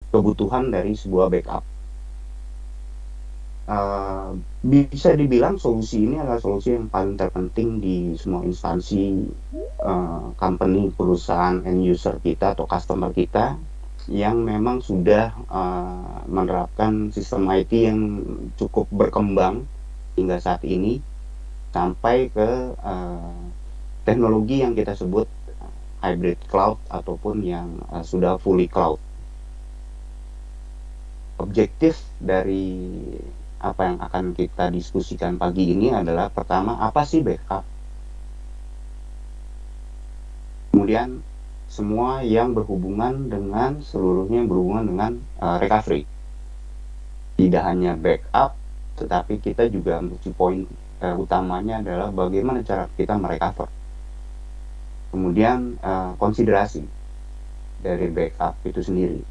kebutuhan dari sebuah backup. Bisa dibilang solusi ini adalah solusi yang paling terpenting di semua instansi, company, perusahaan, end user kita atau customer kita yang memang sudah menerapkan sistem IT yang cukup berkembang hingga saat ini sampai ke teknologi yang kita sebut hybrid cloud ataupun yang sudah fully cloud. Objektif dari apa yang akan kita diskusikan pagi ini adalah pertama, apa sih backup? Kemudian semua yang berhubungan dengan seluruhnya yang berhubungan dengan recovery. Tidak hanya backup, tetapi kita juga mesti poin utamanya adalah bagaimana cara kita merecover. Kemudian konsiderasi dari backup itu sendiri.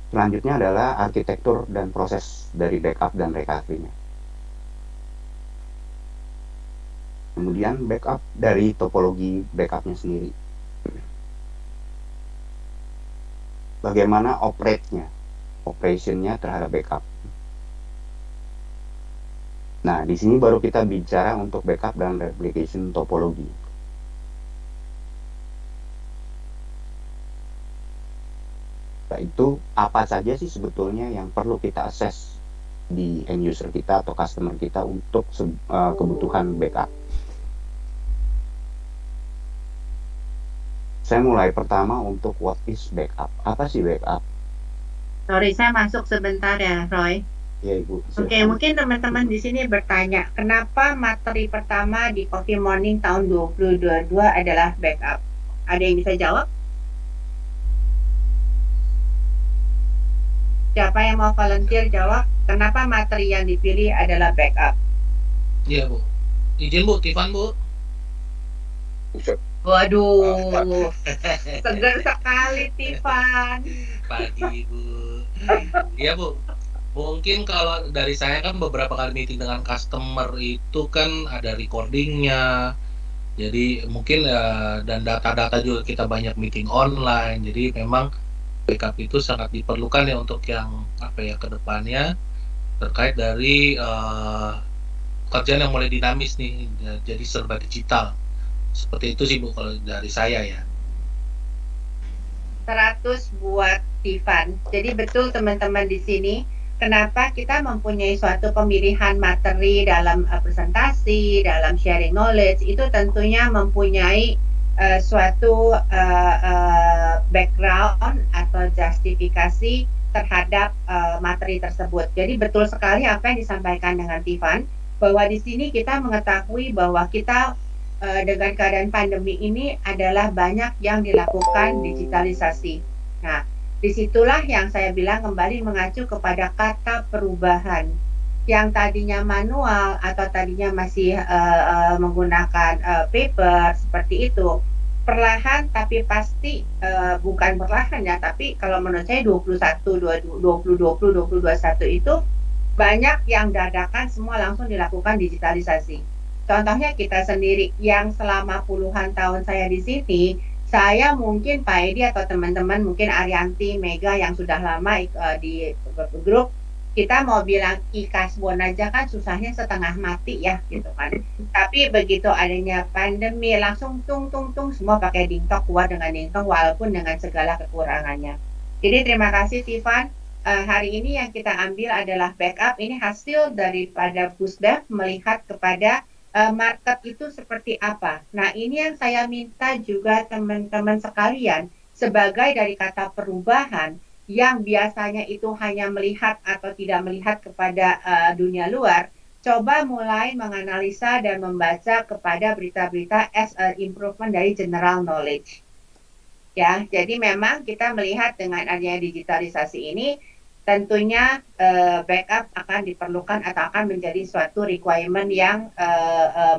Selanjutnya adalah arsitektur dan proses dari backup dan recovery-nya. Kemudian backup dari topologi backup-nya sendiri. Bagaimana operation-nya terhadap backup. Nah, di sini baru kita bicara untuk backup dan replication topologi. Itu apa saja sih sebetulnya yang perlu kita assess di end user kita atau customer kita untuk kebutuhan backup. Saya mulai pertama untuk what is backup. Apa sih backup? Sorry, saya masuk sebentar ya, Roy. Ya, Ibu. Oke, Silakan. mungkin teman-teman di sini bertanya, kenapa materi pertama di Coffee Morning tahun 2022 adalah backup? Ada yang bisa jawab? Siapa yang mau volunteer jawab, kenapa materi yang dipilih adalah backup? Iya, Bu. Izin, Bu. Tifan, Bu. Waduh, seger sekali, Tifan. Pagi, Bu. Iya, Bu. Mungkin kalau dari saya kan beberapa kali meeting dengan customer itu kan ada recordingnya. Jadi mungkin dan data-data juga kita banyak meeting online. Jadi memang backup itu sangat diperlukan ya untuk yang kedepannya terkait dari pekerjaan yang mulai dinamis nih, jadi serba digital. Seperti itu sih Bu kalau dari saya ya. 100 buat Tifan. Jadi betul teman-teman di sini, kenapa kita mempunyai suatu pemilihan materi dalam presentasi, dalam sharing knowledge, itu tentunya mempunyai suatu background atau justifikasi terhadap materi tersebut. Jadi betul sekali apa yang disampaikan dengan Tifan, bahwa di sini kita mengetahui bahwa kita dengan keadaan pandemi ini adalah banyak yang dilakukan digitalisasi. Nah, disitulah yang saya bilang kembali mengacu kepada kata perubahan. Yang tadinya manual atau tadinya masih menggunakan paper seperti itu, perlahan tapi pasti bukan perlahan ya, tapi kalau menurut saya 2020, 2021 itu banyak yang dadakan semua langsung dilakukan digitalisasi. Contohnya kita sendiri yang selama puluhan tahun saya di sini, saya mungkin Pak Edi atau teman-teman mungkin Arianti, Mega yang sudah lama di grup, kita mau bilang e-kasbon aja kan susahnya setengah mati ya gitu kan. Tapi begitu adanya pandemi langsung tung semua pakai dingtok, keluar dengan dingtok walaupun dengan segala kekurangannya. Jadi terima kasih Tiffan. Hari ini yang kita ambil adalah backup. Ini hasil daripada Pusdev melihat kepada market itu seperti apa. Nah, ini yang saya minta juga teman-teman sekalian, sebagai dari kata perubahan, yang biasanya itu hanya melihat atau tidak melihat kepada dunia luar, coba mulai menganalisa dan membaca kepada berita-berita as improvement dari general knowledge. Ya, jadi memang kita melihat dengan adanya digitalisasi ini, tentunya backup akan diperlukan atau akan menjadi suatu requirement yang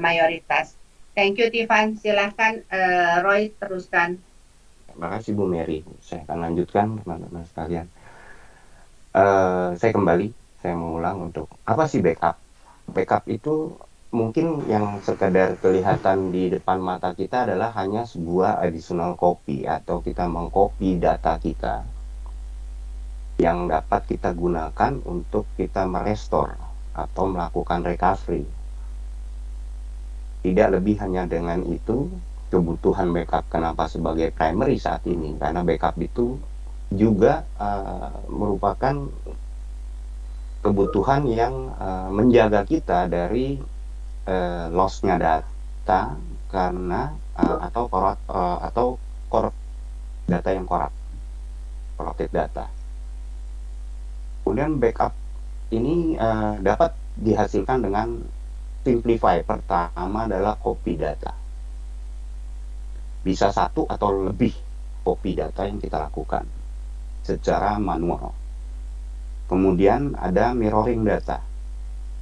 mayoritas. Thank you, Tiffan. Silahkan Roy teruskan. Terima kasih Bu Mary. Saya akan lanjutkan teman-teman sekalian. Saya mengulang untuk apa sih backup? Backup itu mungkin yang sekadar kelihatan di depan mata kita adalah hanya sebuah additional copy atau kita mengcopy data kita yang dapat kita gunakan untuk kita merestore atau melakukan recovery. Tidak lebih hanya dengan itu, kebutuhan backup kenapa sebagai primary saat ini, karena backup itu juga merupakan kebutuhan yang menjaga kita dari loss-nya data karena atau data yang corrupted data. Kemudian backup ini dapat dihasilkan dengan simplify. Pertama adalah copy data. Bisa satu atau lebih copy data yang kita lakukan secara manual. Kemudian ada mirroring data.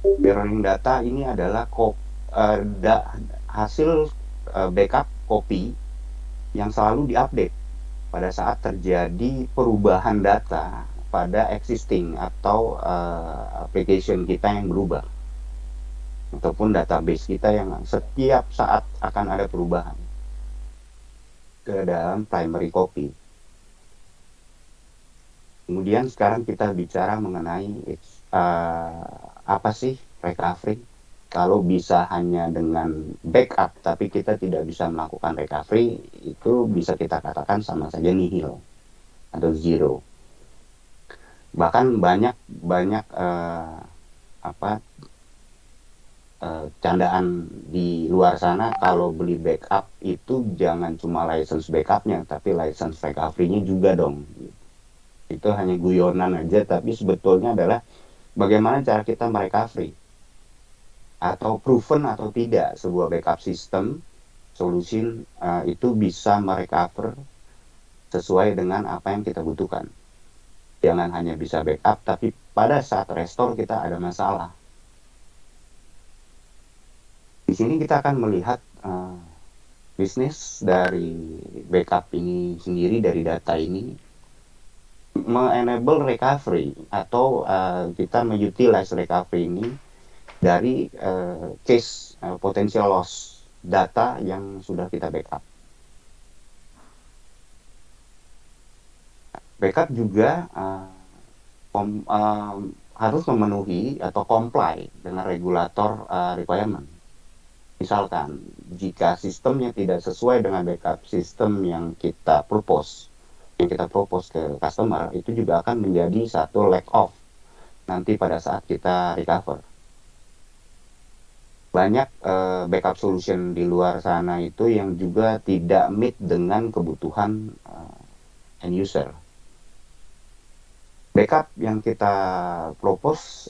Mirroring data ini adalah hasil backup copy yang selalu diupdate pada saat terjadi perubahan data pada existing atau application kita yang berubah ataupun database kita yang setiap saat akan ada perubahan ke dalam primary copy. Kemudian sekarang kita bicara mengenai apa sih recovery. Kalau bisa hanya dengan backup tapi kita tidak bisa melakukan recovery, itu bisa kita katakan sama saja nihil atau zero. Bahkan banyak candaan di luar sana kalau beli backup itu jangan cuma license backupnya tapi license recovery-nya juga dong. Itu hanya guyonan aja, tapi sebetulnya adalah bagaimana cara kita merecovery atau proven atau tidak sebuah backup system solution itu bisa merecover sesuai dengan apa yang kita butuhkan. Jangan hanya bisa backup, tapi pada saat restore kita ada masalah. Di sini kita akan melihat bisnis dari backup ini sendiri, dari data ini, me-enable recovery atau kita me-utilize recovery ini dari case potential loss data yang sudah kita backup. Backup juga harus memenuhi atau comply dengan regulator requirement. Misalkan, jika sistemnya tidak sesuai dengan backup sistem yang kita propose ke customer, itu juga akan menjadi satu lag off nanti pada saat kita recover. Banyak backup solution di luar sana itu yang juga tidak meet dengan kebutuhan end user. Backup yang kita propose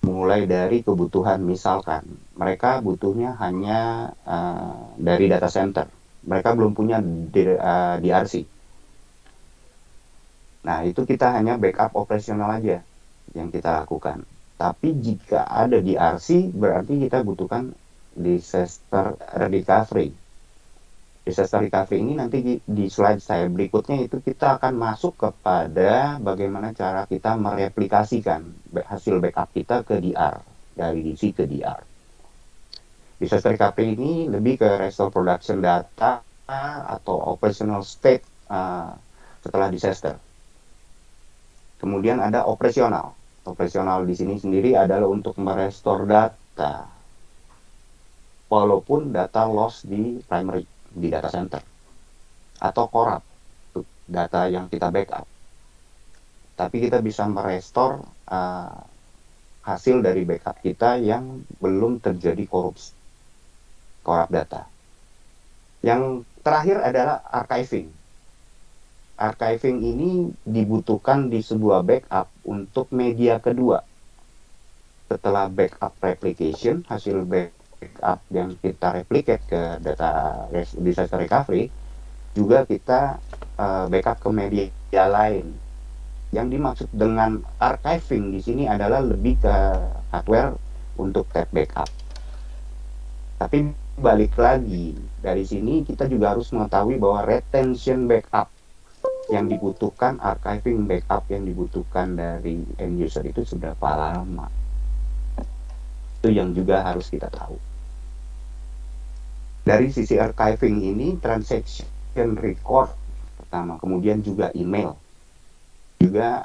mulai dari kebutuhan, misalkan mereka butuhnya hanya dari data center, mereka belum punya DRC. Nah, itu kita hanya backup operasional aja yang kita lakukan. Tapi jika ada DRC, berarti kita butuhkan disaster recovery. Disaster recovery ini nanti di slide saya berikutnya itu kita akan masuk kepada bagaimana cara kita mereplikasikan hasil backup kita ke DR, dari DC ke DR. Disaster recovery ini lebih ke restore production data atau operational state setelah disaster. Kemudian ada operasional. Operasional di sini sendiri adalah untuk merestore data, walaupun data loss di primary, di data center, atau corrupt data yang kita backup, tapi kita bisa merestore hasil dari backup kita yang belum terjadi corrupt data. Yang terakhir adalah archiving. Archiving ini dibutuhkan di sebuah backup untuk media kedua. Setelah backup replication, hasil backup yang kita replicate ke data disaster recovery, juga kita backup ke media lain. Yang dimaksud dengan archiving di sini adalah lebih ke hardware untuk tape backup. Tapi balik lagi, dari sini kita juga harus mengetahui bahwa retention backup yang dibutuhkan, archiving backup yang dibutuhkan dari end user itu seberapa lama. Itu yang juga harus kita tahu. Dari sisi archiving ini, transaction record pertama, kemudian juga email, juga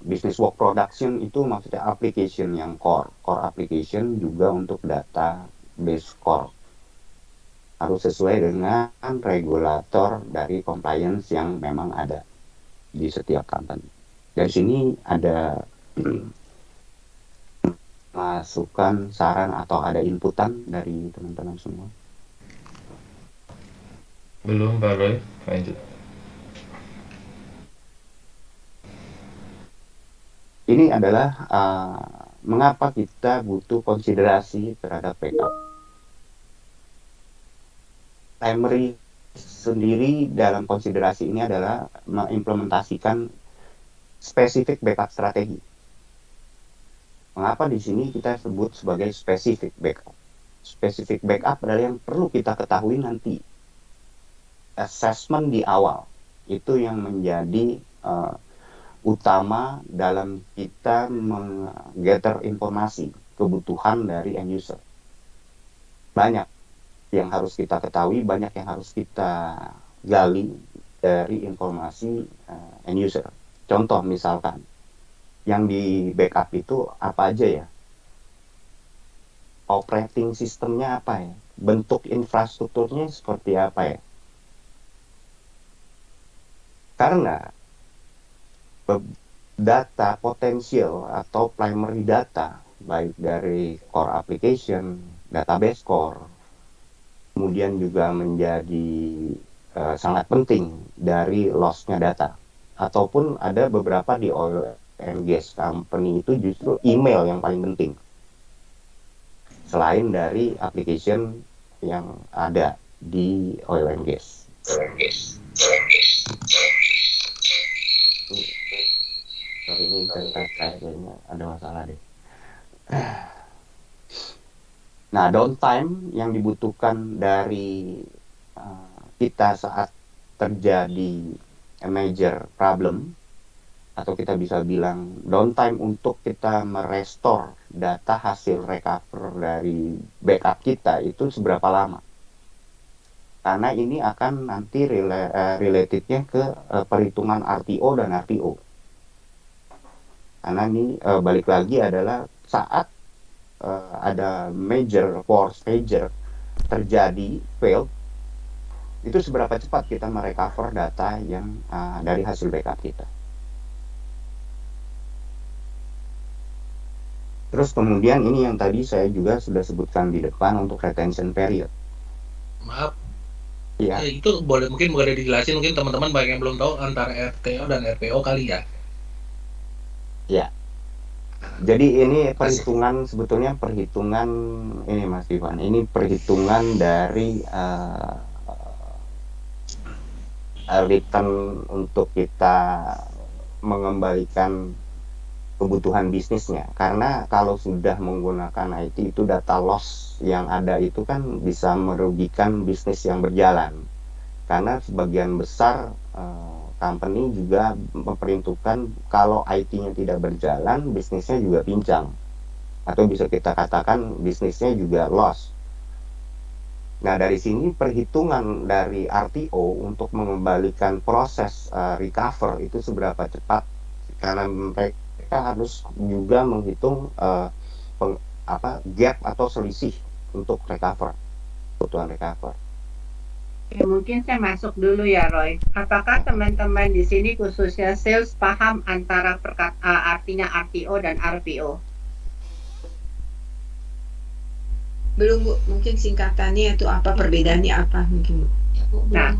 business work production itu maksudnya application yang core application juga untuk database core harus sesuai dengan regulator dari compliance yang memang ada di setiap company. Dari sini ada masukan, saran, atau ada inputan dari teman-teman semua? Belum, Pak Roy. Lanjut. Ini adalah mengapa kita butuh konsiderasi terhadap backup. Primary sendiri dalam konsiderasi ini adalah mengimplementasikan spesifik backup strategi. Mengapa di sini kita sebut sebagai specific backup? Specific backup adalah yang perlu kita ketahui nanti. Assessment di awal itu yang menjadi utama dalam kita menggather informasi kebutuhan dari end user. Banyak yang harus kita ketahui, banyak yang harus kita gali dari informasi end user. Contoh misalkan, yang di backup itu apa aja ya? Operating sistemnya apa ya? Bentuk infrastrukturnya seperti apa ya? Karena data potensial atau primary data, baik dari core application, database core, kemudian juga menjadi sangat penting dari loss-nya data. Ataupun ada beberapa di oil and gas company itu justru email yang paling penting selain dari application yang ada di oil and gas. Sorry, ini internet kayaknya ada masalah deh. Nah, downtime yang dibutuhkan dari kita saat terjadi major problem, atau kita bisa bilang downtime untuk kita merestore data hasil recover dari backup kita itu seberapa lama. Karena ini akan nanti relatednya ke perhitungan RTO dan RPO. Karena ini balik lagi adalah saat ada major force major terjadi fail, itu seberapa cepat kita merecover data yang dari hasil backup kita. Terus kemudian ini yang tadi saya juga sudah sebutkan di depan untuk retention period. Maaf. Ya. Itu mungkin boleh dijelasin, mungkin teman-teman banyak yang belum tahu antara RTO dan RPO kali ya. Ya. Jadi ini perhitungan, sebetulnya perhitungan ini Mas Ivan, ini perhitungan dari return untuk kita mengembalikan kebutuhan bisnisnya. Karena kalau sudah menggunakan IT itu data loss yang ada itu kan bisa merugikan bisnis yang berjalan. Karena sebagian besar company juga memperuntukkan kalau IT-nya tidak berjalan, bisnisnya juga pincang. Atau bisa kita katakan bisnisnya juga loss. Nah, dari sini perhitungan dari RTO untuk mengembalikan proses recover itu seberapa cepat. Karena mereka harus juga menghitung gap atau selisih untuk recover, kebutuhan recover. Ya, mungkin saya masuk dulu ya Roy. Apakah teman-teman di sini khususnya sales paham antara artinya RTO dan RPO? Belum Bu, mungkin singkatannya itu apa, perbedaannya apa mungkin Bu? Nah,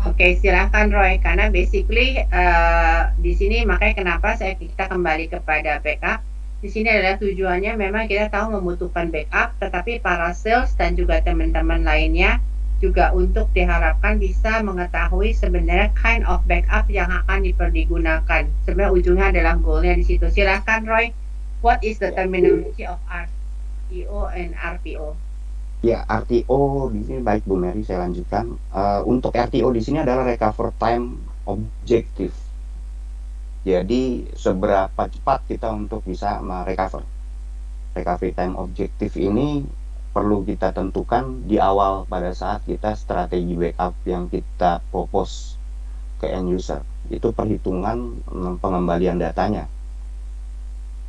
oke, silakan Roy, karena basically di sini makanya kenapa kita kembali kepada backup. Di sini adalah tujuannya memang kita tahu membutuhkan backup, tetapi para sales dan juga teman-teman lainnya juga untuk diharapkan bisa mengetahui sebenarnya kind of backup yang akan digunakan. Sebenarnya ujungnya adalah goalnya di situ. Silakan Roy, what is the terminology of RTO and RPO? Ya, RTO di sini baik Bu Mary, saya lanjutkan. Untuk RTO di sini adalah recover time objective. Jadi seberapa cepat kita untuk bisa merecover. recovery time objektif ini perlu kita tentukan di awal pada saat kita strategi backup yang kita propose ke end user. Itu perhitungan pengembalian datanya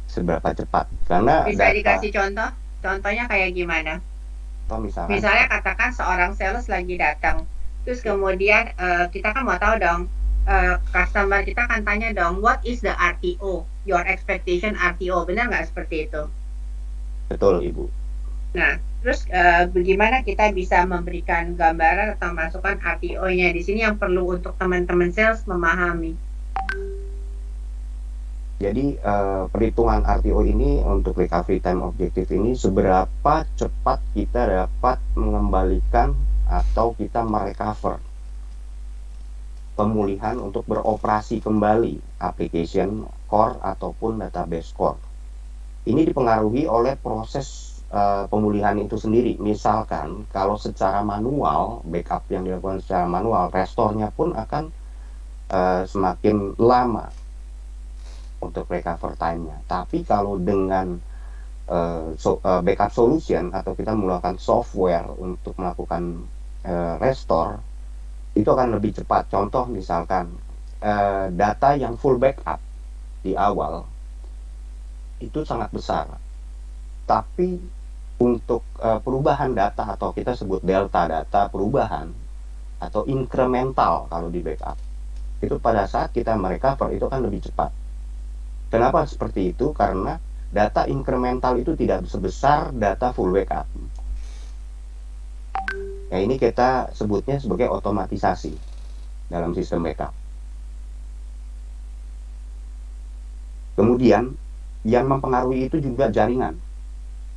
seberapa cepat, karena bisa dikasih contoh? Contohnya kayak gimana? Misalnya katakan seorang sales lagi datang, terus kemudian kita kan mau tahu dong, customer kita kan tanya dong, what is the RTO, your expectation RTO, benar nggak seperti itu? Betul, Ibu. Nah, terus bagaimana kita bisa memberikan gambaran atau masukan RTO-nya di sini yang perlu untuk teman-teman sales memahami. Jadi perhitungan RTO ini untuk recovery time objektif ini seberapa cepat kita dapat mengembalikan atau kita merecover pemulihan untuk beroperasi kembali application core ataupun database core. Ini dipengaruhi oleh proses pemulihan itu sendiri. Misalkan kalau secara manual, backup yang dilakukan secara manual, restore-nya pun akan semakin lama untuk recover time-nya. Tapi kalau dengan backup solution atau kita menggunakan software untuk melakukan restore, itu akan lebih cepat. Contoh misalkan data yang full backup di awal itu sangat besar, tapi untuk perubahan data atau kita sebut delta data perubahan atau incremental kalau di backup, itu pada saat kita merecover itu akan lebih cepat. Kenapa seperti itu? Karena data incremental itu tidak sebesar data full backup. Ya, ini kita sebutnya sebagai otomatisasi dalam sistem backup. Kemudian yang mempengaruhi itu juga jaringan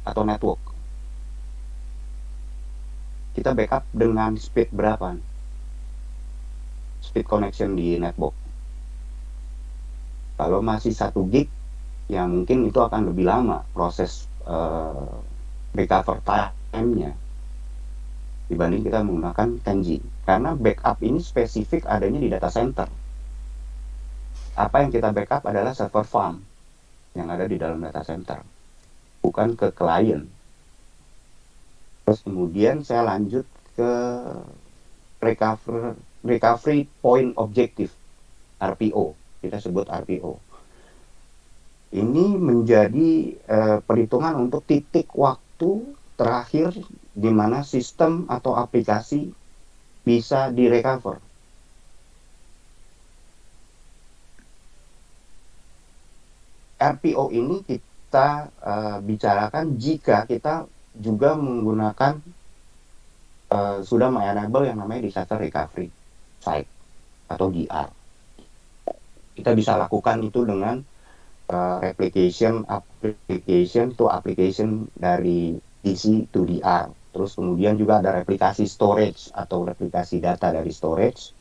atau network. Kita backup dengan speed berapa? Speed connection di network. Kalau masih 1 gig, ya mungkin itu akan lebih lama proses recover time-nya dibanding kita menggunakan 10 gig. Karena backup ini spesifik adanya di data center. Apa yang kita backup adalah server farm yang ada di dalam data center, bukan ke klien. Terus kemudian saya lanjut ke recovery point objective, RPO. Kita sebut RPO. Ini menjadi perhitungan untuk titik waktu terakhir di mana sistem atau aplikasi bisa direcover. RPO ini kita bicarakan jika kita juga menggunakan sudah mengenable yang namanya disaster recovery site atau DR. Kita bisa lakukan itu dengan application to application dari DC to DR. Terus kemudian juga ada replikasi storage atau replikasi data dari storage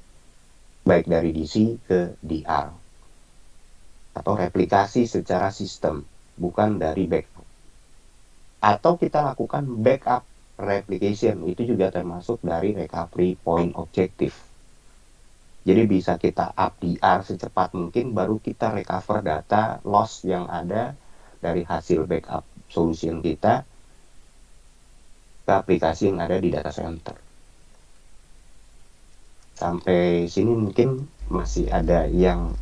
baik dari DC ke DR. Atau replikasi secara sistem, bukan dari backup. Atau kita lakukan backup replication, itu juga termasuk dari recovery point objective. Jadi bisa kita up DR secepat mungkin, baru kita recover data loss yang ada dari hasil backup solution kita ke aplikasi yang ada di data center. Sampai sini mungkin masih ada yang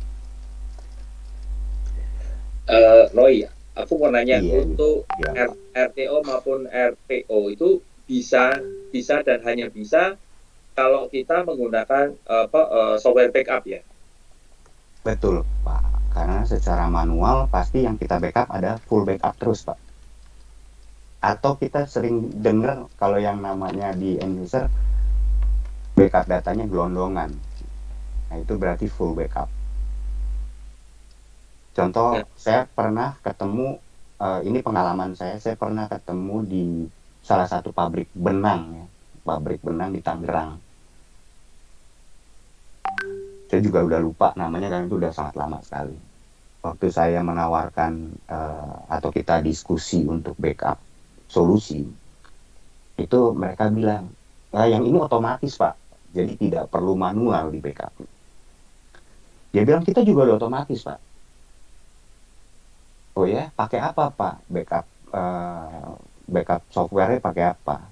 Roy, aku mau nanya, untuk RTO maupun RPO itu bisa dan hanya bisa kalau kita menggunakan software backup ya? Betul, Pak. Karena secara manual pasti yang kita backup ada full backup terus, Pak. Atau kita sering dengar kalau yang namanya di end user backup datanya gelondongan. Nah, itu berarti full backup. Contoh, saya pernah ketemu, ini pengalaman saya pernah ketemu di salah satu pabrik benang ya. Pabrik benang di Tangerang. Saya juga udah lupa namanya karena itu udah sangat lama sekali. Waktu saya menawarkan atau kita diskusi untuk backup solusi, itu mereka bilang, yang ini otomatis Pak, jadi tidak perlu manual di backup. Dia bilang kita juga udah otomatis Pak. Oh ya, pakai apa Pak backup backup software-nya pakai apa.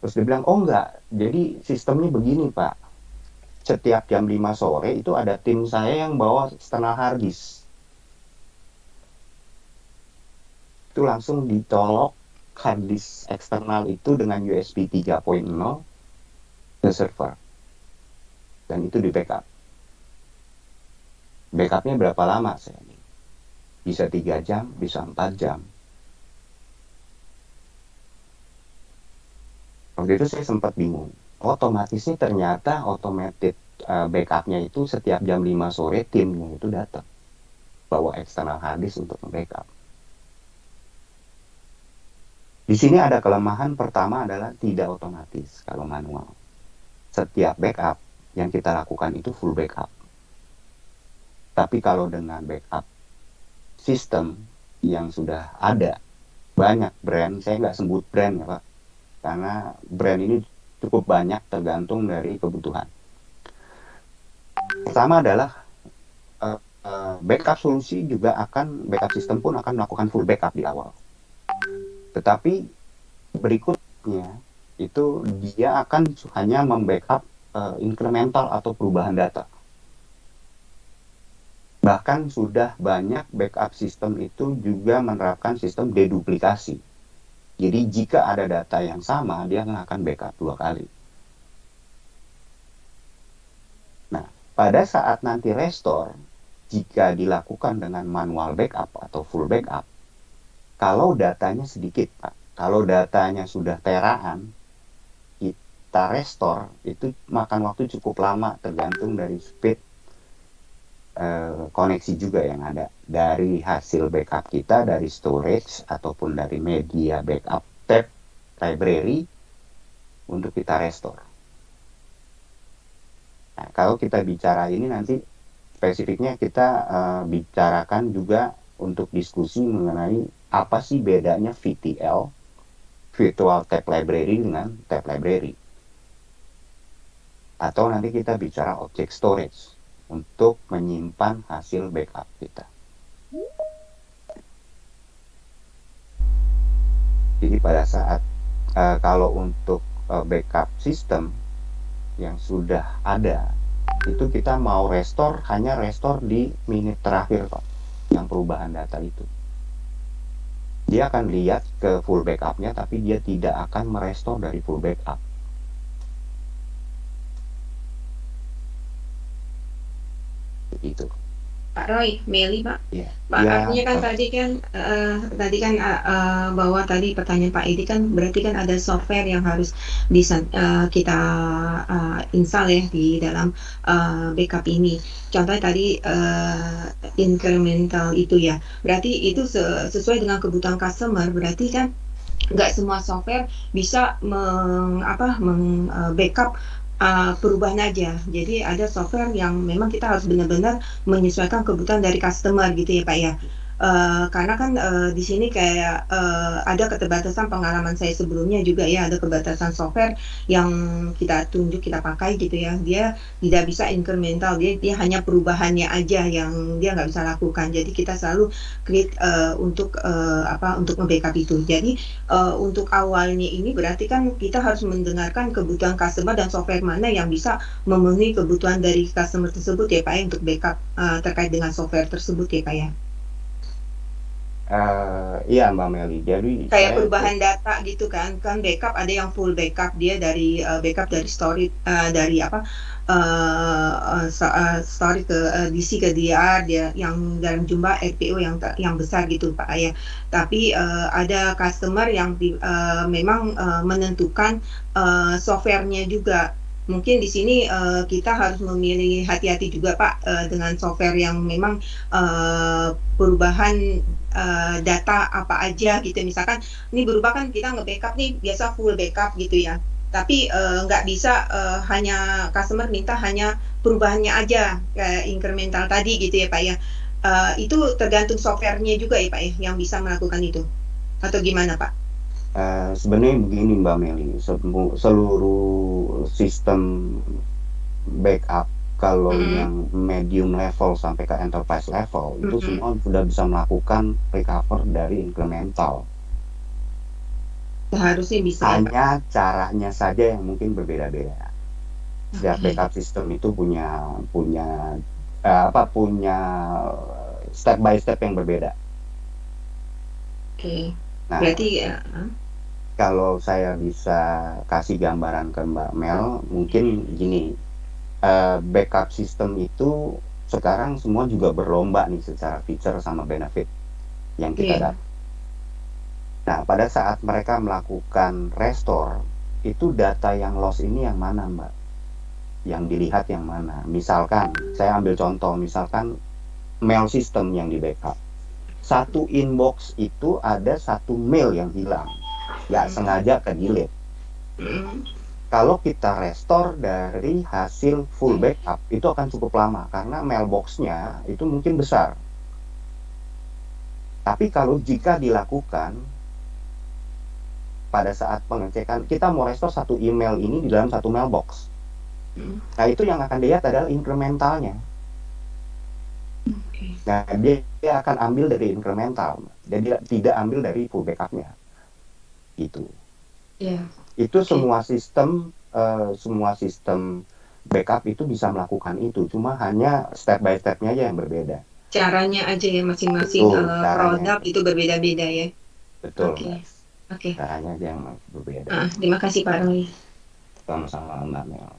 Terus dia bilang, oh enggak, jadi sistemnya begini Pak, setiap jam 5 sore itu ada tim saya yang bawa external hard disk. Itu langsung dicolok hard disk eksternal itu dengan USB 3.0 ke server. Dan itu di backup. Backupnya berapa lama saya? Bisa 3 jam, bisa 4 jam. Waktu itu saya sempat bingung. Otomatisnya ternyata automated backupnya itu setiap jam 5 sore timnya itu datang. Bawa external hard disk untuk backup. Di sini ada kelemahan pertama adalah tidak otomatis kalau manual. Setiap backup yang kita lakukan itu full backup. Tapi kalau dengan backup sistem yang sudah ada, banyak brand, saya nggak sebut brand ya Pak, karena brand ini cukup banyak tergantung dari kebutuhan. Pertama adalah backup solusi juga backup sistem pun akan melakukan full backup di awal. Tetapi berikutnya itu dia akan hanya membackup incremental atau perubahan data. Bahkan sudah banyak backup sistem itu juga menerapkan sistem deduplikasi. Jadi jika ada data yang sama, dia akan backup 2 kali. Nah, pada saat nanti restore, jika dilakukan dengan manual backup atau full backup, kalau datanya sedikit, Pak, kalau datanya sudah teraan, kita restore, itu makan waktu cukup lama, tergantung dari speed koneksi juga yang ada dari hasil backup kita, dari storage ataupun dari media backup tab library untuk kita restore. Nah, kalau kita bicara ini nanti spesifiknya kita bicarakan juga untuk diskusi mengenai apa sih bedanya VTL, Virtual Tab Library, dengan tab library. Atau nanti kita bicara object storage untuk menyimpan hasil backup kita. Jadi pada saat kalau untuk backup sistem yang sudah ada, itu kita mau restore, hanya restore di menit terakhir Pak, yang perubahan data itu. Dia akan lihat ke full backupnya, tapi dia tidak akan merestore dari full backup. Itu Pak Roy, Meli Pak. ya, Pak, ya, artinya kan tadi kan bahwa tadi pertanyaan Pak Edi kan berarti kan ada software yang harus bisa kita install ya di dalam backup ini. Contohnya tadi incremental itu ya. Berarti itu sesuai dengan kebutuhan customer. Berarti kan nggak semua software bisa backup perubahan aja. Jadi ada software yang memang kita harus benar-benar menyesuaikan kebutuhan dari customer gitu ya Pak ya. Karena kan di sini kayak ada keterbatasan, pengalaman saya sebelumnya juga ya, ada keterbatasan software yang kita tunjuk, kita pakai gitu ya, dia tidak bisa incremental, dia hanya perubahannya aja yang dia nggak bisa lakukan. Jadi kita selalu create untuk nge-backup itu. Jadi untuk awalnya ini berarti kan kita harus mendengarkan kebutuhan customer dan software mana yang bisa memenuhi kebutuhan dari customer tersebut ya Pak ya, untuk backup terkait dengan software tersebut ya Pak ya. Iya Mbak Meli, jadi kayak perubahan data gitu kan backup ada yang full backup, dia dari backup dari storage dari storage ke DC ke DR, dia yang dalam jumlah RPO yang besar gitu Pak ya. Tapi ada customer yang memang menentukan softwarenya juga. Mungkin di sini kita harus memilih hati-hati juga Pak dengan software yang memang perubahan data apa aja gitu. Misalkan ini berubah kan kita nge-backup nih biasa full backup gitu ya. Tapi nggak bisa hanya customer minta hanya perubahannya aja kayak incremental tadi gitu ya Pak ya. Itu tergantung softwarenya juga ya Pak ya yang bisa melakukan itu. Atau gimana Pak? Sebenarnya begini Mbak Meli, seluruh sistem backup Kalau yang medium level sampai ke enterprise level itu semua sudah bisa melakukan recover dari incremental. Seharusnya bisa. Hanya caranya saja yang mungkin berbeda-beda. Setiap backup system itu punya step by step yang berbeda. Oke. Nah, Berarti ya. Kalau saya bisa kasih gambaran ke Mbak Mel, mungkin gini, backup system itu sekarang semua juga berlomba nih secara feature sama benefit yang kita dapat. Nah, pada saat mereka melakukan restore, itu data yang loss ini yang mana, Mbak? Yang dilihat yang mana? Misalkan, saya ambil contoh, misalkan mail system yang di backup. Satu inbox itu ada satu mail yang hilang, nggak sengaja ke delete. Kalau kita restore dari hasil full backup itu akan cukup lama karena mailboxnya itu mungkin besar. Tapi kalau jika dilakukan pada saat pengecekan, kita mau restore satu email ini di dalam satu mailbox. Nah, itu yang akan dilihat adalah incrementalnya. Nah, dia akan ambil dari incremental, jadi tidak ambil dari full backupnya. Gitu. Itu semua sistem backup itu bisa melakukan itu, cuma hanya step by stepnya aja yang berbeda. Caranya aja ya masing-masing produk itu berbeda-beda ya. Betul. Oke. Caranya aja yang berbeda. Terima kasih Pak Roy. Sama-sama Mbak Mel.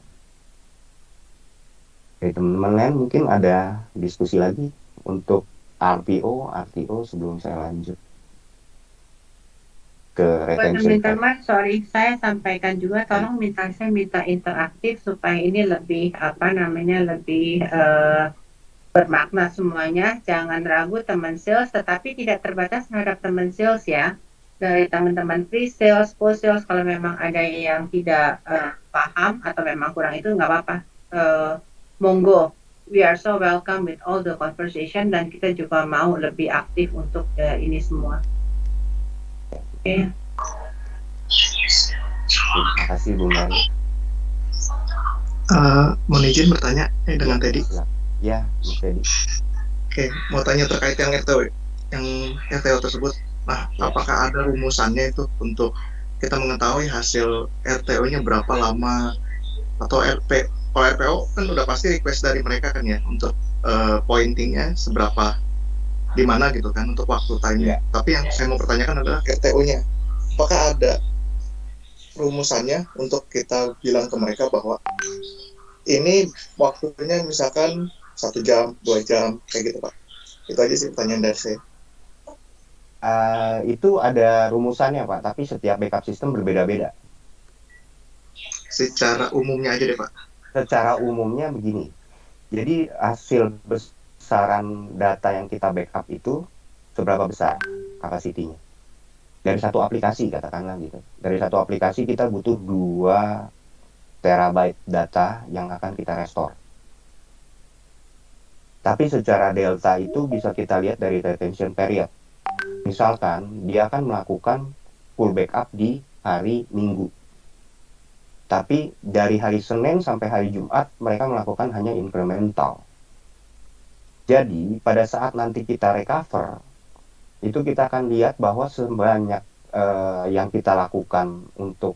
Oke, teman-teman lain mungkin ada diskusi lagi untuk RTO sebelum saya lanjut ke retention. Teman-teman, sorry, saya sampaikan juga, tolong saya minta interaktif supaya ini lebih lebih bermakna semuanya. Jangan ragu teman sales, tetapi tidak terbatas terhadap teman sales ya. Dari teman-teman pre-sales, post-sales, kalau memang ada yang tidak paham atau memang kurang itu nggak apa-apa. Monggo, we are so welcome with all the conversation dan kita juga mau lebih aktif untuk ini semua. Oke. Terima kasih Bu Mary. Mohon izin bertanya dengan Teddy. Ya, Bu Teddy. Oke, mau tanya terkait yang RTO tersebut. Nah, apakah ada rumusannya itu untuk kita mengetahui hasil RTO-nya berapa lama atau kalau RPO kan udah pasti request dari mereka kan ya untuk pointingnya seberapa di mana gitu kan untuk waktu time-nya. Tapi yang saya mau pertanyakan adalah RTO-nya. Apakah ada rumusannya untuk kita bilang ke mereka bahwa ini waktunya misalkan 1 jam, 2 jam kayak gitu Pak. Itu aja sih pertanyaan dari saya. Itu ada rumusannya Pak, tapi setiap backup system berbeda-beda. Secara umumnya aja deh Pak. Secara umumnya begini. Jadi hasil besaran data yang kita backup itu seberapa besar kapasitinya. Dari satu aplikasi katakanlah gitu. Dari satu aplikasi kita butuh 2 terabyte data yang akan kita restore. Tapi secara delta itu bisa kita lihat dari retention period. Misalkan dia akan melakukan full backup di hari Minggu. Tapi dari hari Senin sampai hari Jumat mereka melakukan hanya incremental. Jadi pada saat nanti kita recover, itu kita akan lihat bahwa sebanyak yang kita lakukan untuk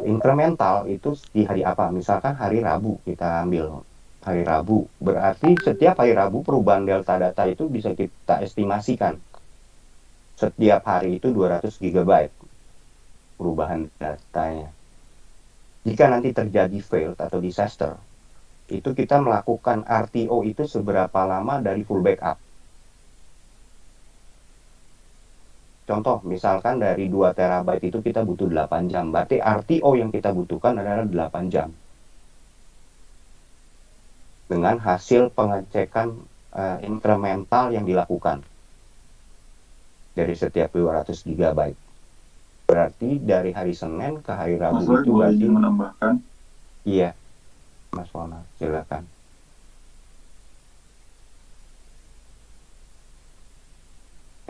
incremental itu di hari apa. Misalkan hari Rabu kita ambil. Hari Rabu, berarti setiap hari Rabu perubahan delta data itu bisa kita estimasikan. Setiap hari itu 200 GB perubahan datanya. Jika nanti terjadi failed atau disaster, itu kita melakukan RTO itu seberapa lama dari full backup. Contoh, misalkan dari 2 terabyte itu kita butuh 8 jam, berarti RTO yang kita butuhkan adalah 8 jam. Dengan hasil pengecekan incremental yang dilakukan dari setiap 200 GB. Berarti dari hari Senin ke hari Rabu Mas itu berarti menambahkan. Iya, Mas Wona, silakan.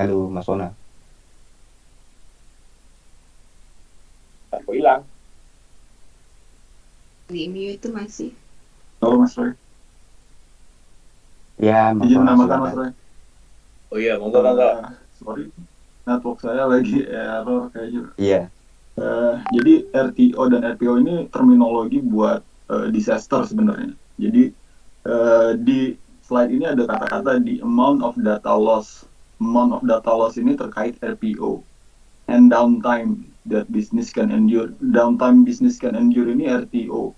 Halo, Mas Wona. Aku hilang. di mute masih. Halo Mas Roy. Ya, Izin Mas menambahkan Mas silakan. Roy. Oh iya, monggo. Sorry, network saya lagi error kayaknya. Iya. Jadi RTO dan RPO ini terminologi buat disaster sebenarnya. Jadi di slide ini ada kata-kata di amount of data loss. Amount of data loss ini terkait RPO. And downtime that business can endure. Downtime business can endure ini RTO.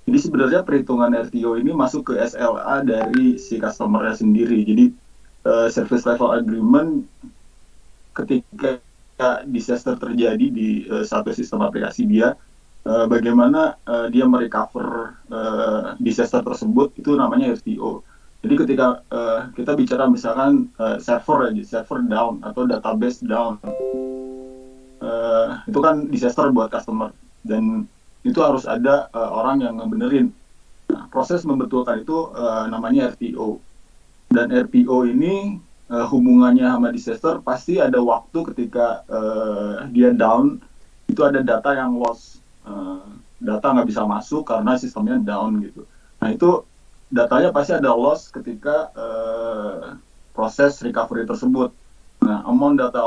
Jadi sebenarnya perhitungan RTO ini masuk ke SLA dari si customer-nya sendiri. Jadi service level agreement ketika disaster terjadi di satu sistem aplikasi dia, bagaimana dia merecover disaster tersebut, itu namanya RTO. Jadi ketika kita bicara misalkan server down atau database down, itu kan disaster buat customer dan itu harus ada orang yang ngebenerin. Nah, proses membetulkan itu namanya RTO. Dan RPO ini hubungannya sama disaster pasti ada waktu ketika dia down, itu ada data yang loss, data nggak bisa masuk karena sistemnya down gitu. Nah itu datanya pasti ada loss ketika proses recovery tersebut. Nah, amount data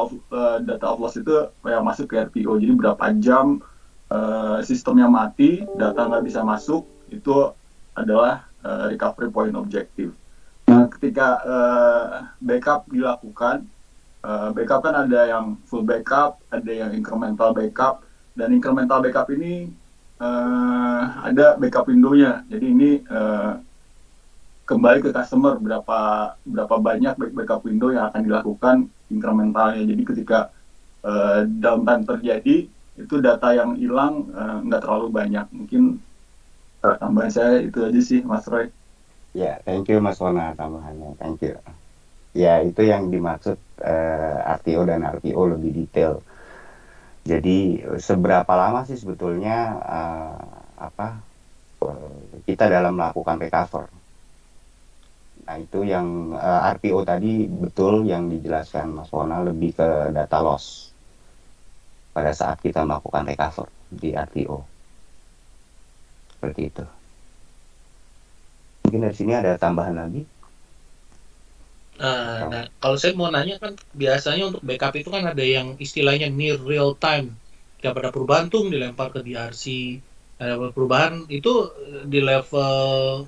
of loss itu yang masuk ke RPO. Jadi berapa jam sistemnya mati, data nggak bisa masuk, itu adalah recovery point objective. Nah, ketika backup dilakukan, backup kan ada yang full backup, ada yang incremental backup, dan incremental backup ini ada backup window-nya. Jadi ini kembali ke customer berapa banyak backup window yang akan dilakukan incrementalnya. Jadi ketika downtime terjadi, itu data yang hilang nggak terlalu banyak. Mungkin tambahan saya itu aja sih, Mas Roy. Ya, thank you Mas Wana tambahannya, thank you. Ya, itu yang dimaksud RTO dan RPO lebih detail. Jadi seberapa lama sih sebetulnya kita dalam melakukan recover? Nah, itu yang RPO tadi betul yang dijelaskan Mas Wana, lebih ke data loss pada saat kita melakukan recover di RPO. Seperti itu. Mungkin dari sini ada tambahan lagi. Nah, kalau saya mau nanya kan biasanya untuk backup itu kan ada yang istilahnya near real time. Jika ada perubahan tuh dilempar ke DRC, ada perubahan itu di level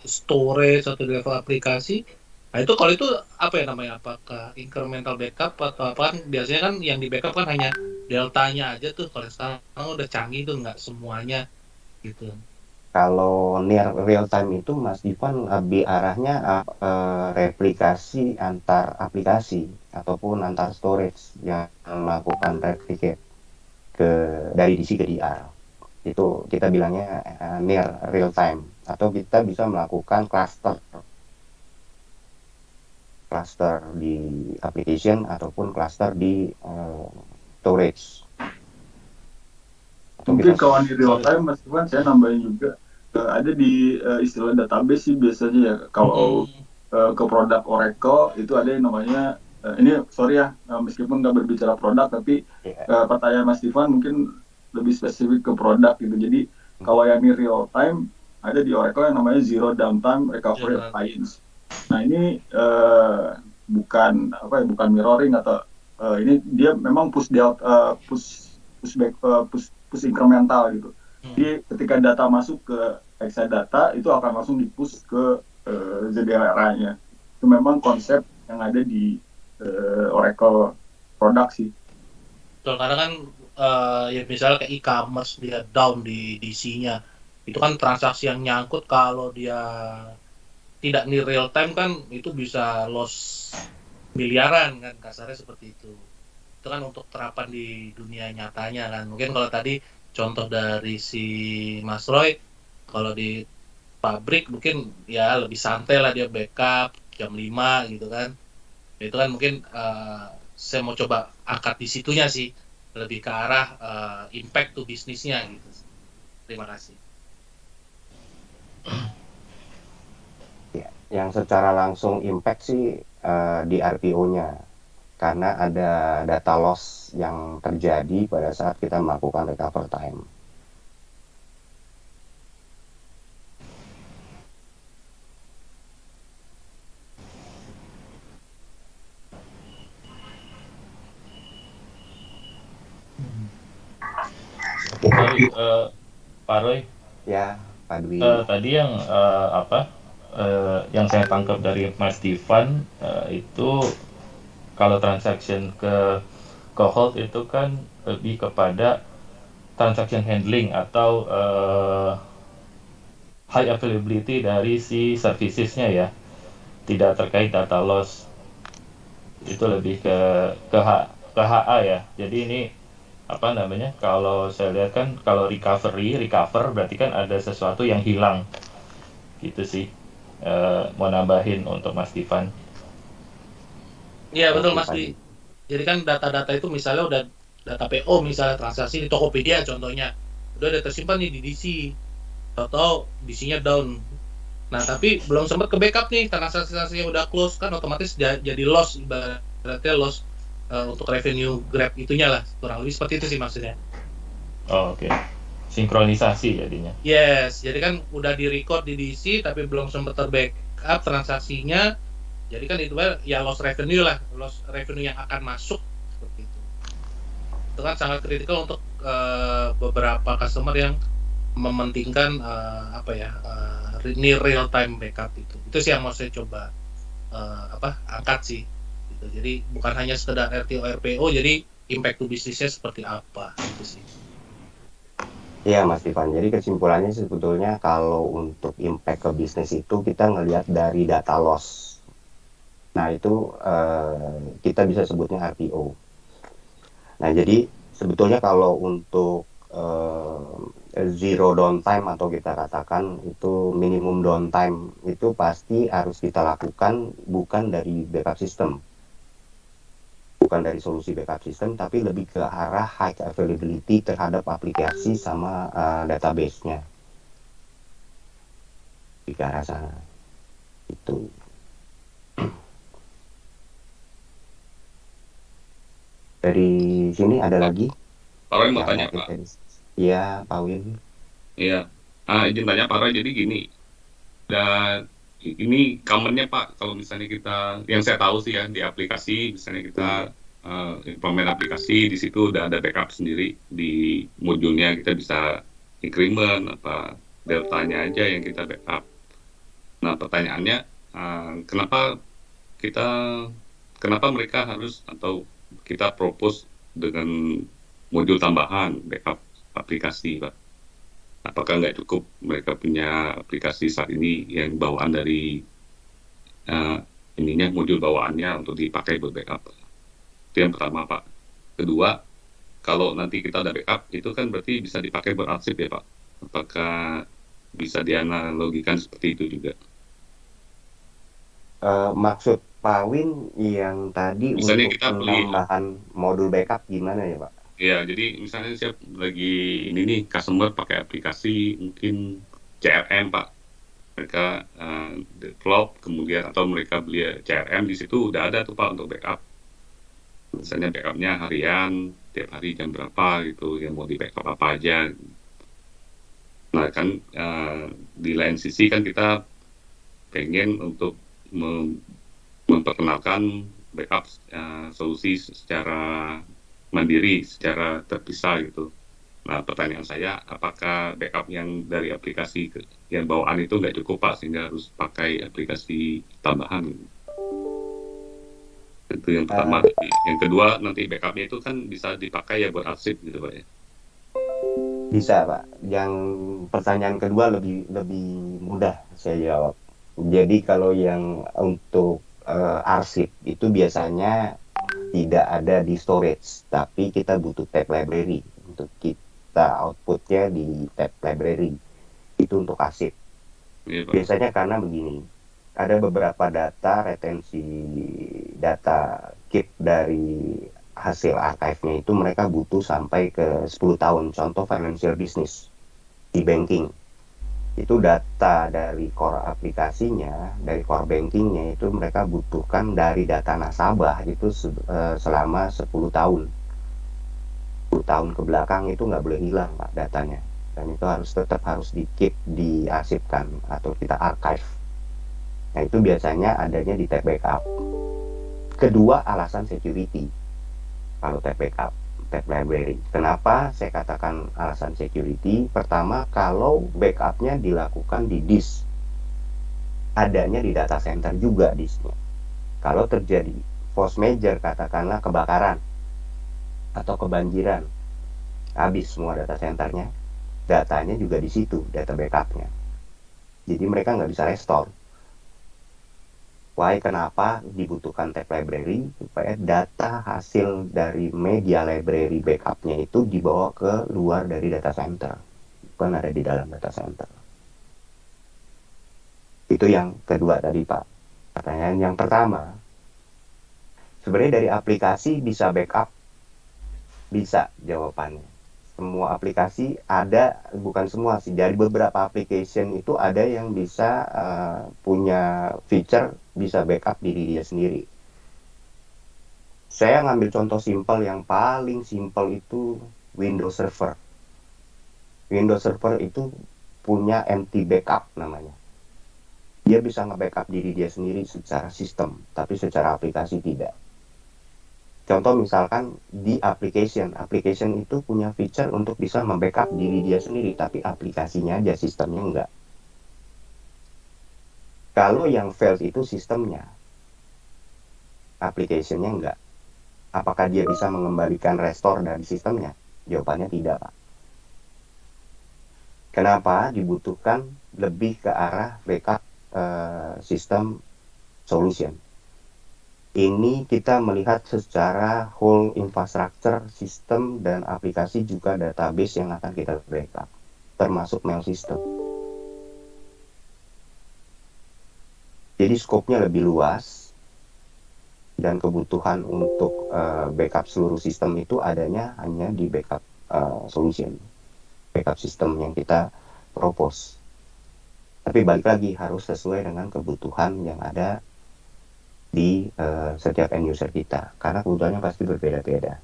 storage atau di level aplikasi. Nah itu kalau itu apa ya namanya? Apakah incremental backup atau apa? Kan biasanya kan yang di backup kan hanya deltanya aja tuh. Kalau sekarang udah canggih tuh nggak semuanya gitu. Kalau near real time itu Mas Ivan lebih arahnya replikasi antar aplikasi ataupun antar storage yang melakukan replicate dari DC ke DR. Itu kita bilangnya near real time, atau kita bisa melakukan cluster di application ataupun cluster di storage. Mungkin kalau di real time, Mas Ivan, saya nambahin juga ada di istilah database sih biasanya ya. Kalau ke produk Oracle itu ada yang namanya ini sorry ya, meskipun nggak berbicara produk, tapi pertanyaan Mas Ivan mungkin lebih spesifik ke produk gitu. Jadi kalau yang ini real time ada di Oracle yang namanya Zero Downtime Recovery Appliance. Nah ini bukan mirroring atau ini dia memang push incremental gitu. Jadi ketika data masuk ke Exadata itu akan langsung di-push ke ZDLR-nya. Itu memang konsep yang ada di Oracle produk sih. Betul, karena kan ya misalnya kayak e-commerce dia down di DC-nya, itu kan transaksi yang nyangkut kalau dia tidak near real time kan itu bisa loss miliaran kan, kasarnya seperti itu. Itu kan untuk terapan di dunia nyatanya kan. Mungkin kalau tadi contoh dari si Mas Roy, kalau di pabrik mungkin ya lebih santai lah, dia backup jam 5 gitu kan. Itu kan mungkin saya mau coba angkat di situnya sih, lebih ke arah impact to bisnisnya gitu. Terima kasih. Ya, yang secara langsung impact sih di RPO-nya, karena ada data loss yang terjadi pada saat kita melakukan recover time. Pak Roy. Ya, Pak Dwi. Tadi yang yang saya tangkap dari Mas Divan itu kalau transaction ke hold itu kan lebih kepada transaction handling atau high availability dari si servicesnya ya, tidak terkait data loss. Itu lebih ke HA ya. Jadi ini apa namanya, kalau saya lihat kan kalau recover berarti kan ada sesuatu yang hilang gitu sih. Mau nambahin untuk Mas Divan. Iya betul Mas Di. Jadi kan data-data itu misalnya udah data PO, misalnya transaksi di Tokopedia contohnya, udah ada tersimpan nih di DC, atau DC-nya down. Nah tapi belum sempat ke backup nih, transaksi yang udah close kan otomatis jadi loss, ibaratnya loss untuk revenue Grab itunya lah, kurang lebih seperti itu sih maksudnya. Oh, oke. Sinkronisasi jadinya. Yes, jadi kan udah di-record di DC tapi belum sempat ter-backup transaksinya, jadi kan itu ya loss revenue lah, loss revenue yang akan masuk seperti itu. Itu kan sangat kritikal untuk beberapa customer yang mementingkan real time backup itu. Itu sih yang mau saya coba angkat sih. Gitu. Jadi bukan hanya sekedar RTO RPO, jadi impact to bisnisnya seperti apa itu sih. Iya Mas Divan, jadi kesimpulannya sebetulnya kalau untuk impact ke bisnis itu kita ngelihat dari data loss. Nah itu kita bisa sebutnya RPO. Nah jadi sebetulnya kalau untuk zero downtime atau kita katakan itu minimum downtime itu pasti harus kita lakukan bukan dari backup system. Bukan dari solusi backup system, tapi lebih ke arah high availability terhadap aplikasi sama database-nya. Di arah sana. Itu. Dari sini ada lagi? Pak Roy mau tanya, Pak. Iya, Pak Win. Iya. Izin tanya Pak Roy, jadi gini. Dan ini commonnya Pak, kalau misalnya kita, yang saya tahu sih ya, di aplikasi, misalnya kita implement aplikasi, di situ udah ada backup sendiri, di modulnya kita bisa increment, deltanya aja yang kita backup. Nah pertanyaannya, kenapa mereka harus, atau kita propose dengan modul tambahan backup aplikasi Pak? Apakah nggak cukup mereka punya aplikasi saat ini yang bawaan dari modul bawaannya untuk dipakai buat backup? Itu yang pertama Pak. Kedua, kalau nanti kita ada backup, itu kan berarti bisa dipakai berarsip ya Pak? Apakah bisa dianalogikan seperti itu juga? Maksud Pak Win yang tadi misalnya untuk penambahan modul backup gimana ya Pak? Ya, jadi misalnya saya lagi ini nih, customer pakai aplikasi mungkin CRM Pak, mereka develop kemudian atau mereka beli CRM, di situ udah ada tuh Pak untuk backup, misalnya backupnya harian, tiap hari jam berapa gitu, yang mau di backup apa aja. Nah kan di lain sisi kan kita pengen untuk memperkenalkan backup solusi secara mandiri, secara terpisah gitu. Nah pertanyaan saya, apakah backup yang dari aplikasi yang bawaan itu nggak cukup Pak, sehingga harus pakai aplikasi tambahan gitu? Itu yang pertama. Yang kedua, nanti backupnya itu kan bisa dipakai ya buat arsip gitu Pak ya? Bisa Pak. Yang pertanyaan kedua lebih mudah saya jawab. Jadi kalau yang untuk arsip itu biasanya tidak ada di storage, tapi kita butuh tab library untuk kita outputnya di tab library itu untuk arsip. Biasanya karena begini, ada beberapa data retensi data keep dari hasil archive-nya itu mereka butuh sampai ke 10 tahun. Contoh financial business di banking, itu data dari core aplikasinya, dari core bankingnya itu mereka butuhkan dari data nasabah itu selama 10 tahun. 10 tahun ke belakang itu nggak boleh hilang Pak datanya, dan itu tetap harus di-keep, diarsipkan atau kita archive. Nah itu biasanya adanya di tab backup. Kedua, alasan security kalau tab backup. tab library. Kenapa saya katakan alasan security? Pertama, kalau backupnya dilakukan di disk, adanya di data center juga disknya. Kalau terjadi force major, katakanlah kebakaran atau kebanjiran, habis semua data centernya, datanya juga di situ, data backupnya. Jadi mereka nggak bisa restore. Why? Kenapa dibutuhkan tab library? Supaya data hasil dari media library backupnya itu dibawa ke luar dari data center, bukan ada di dalam data center. Itu yang kedua tadi, Pak. Pertanyaan yang pertama, sebenarnya dari aplikasi bisa backup? Bisa jawabannya. Semua aplikasi ada, bukan semua sih, dari beberapa application itu ada yang bisa punya feature bisa backup diri dia sendiri. Saya ngambil contoh simpel, yang paling simpel itu Windows Server. Windows Server itu punya empty backup namanya. Dia bisa nge-backup diri dia sendiri secara sistem, tapi secara aplikasi tidak. Contoh misalkan di application itu punya feature untuk bisa membackup diri dia sendiri, tapi aplikasinya aja, sistemnya enggak. Kalau yang failed itu sistemnya, application-nya enggak. Apakah dia bisa mengembalikan restore dari sistemnya? Jawabannya tidak, Pak. Kenapa? Dibutuhkan lebih ke arah backup system solution. Ini kita melihat secara whole infrastructure, sistem, dan aplikasi, juga database yang akan kita backup, termasuk mail system. Jadi skopnya lebih luas, dan kebutuhan untuk backup seluruh sistem itu adanya hanya di backup solution, backup system yang kita propose. Tapi balik lagi, harus sesuai dengan kebutuhan yang ada di setiap end user kita, karena kebutuhannya pasti berbeda-beda.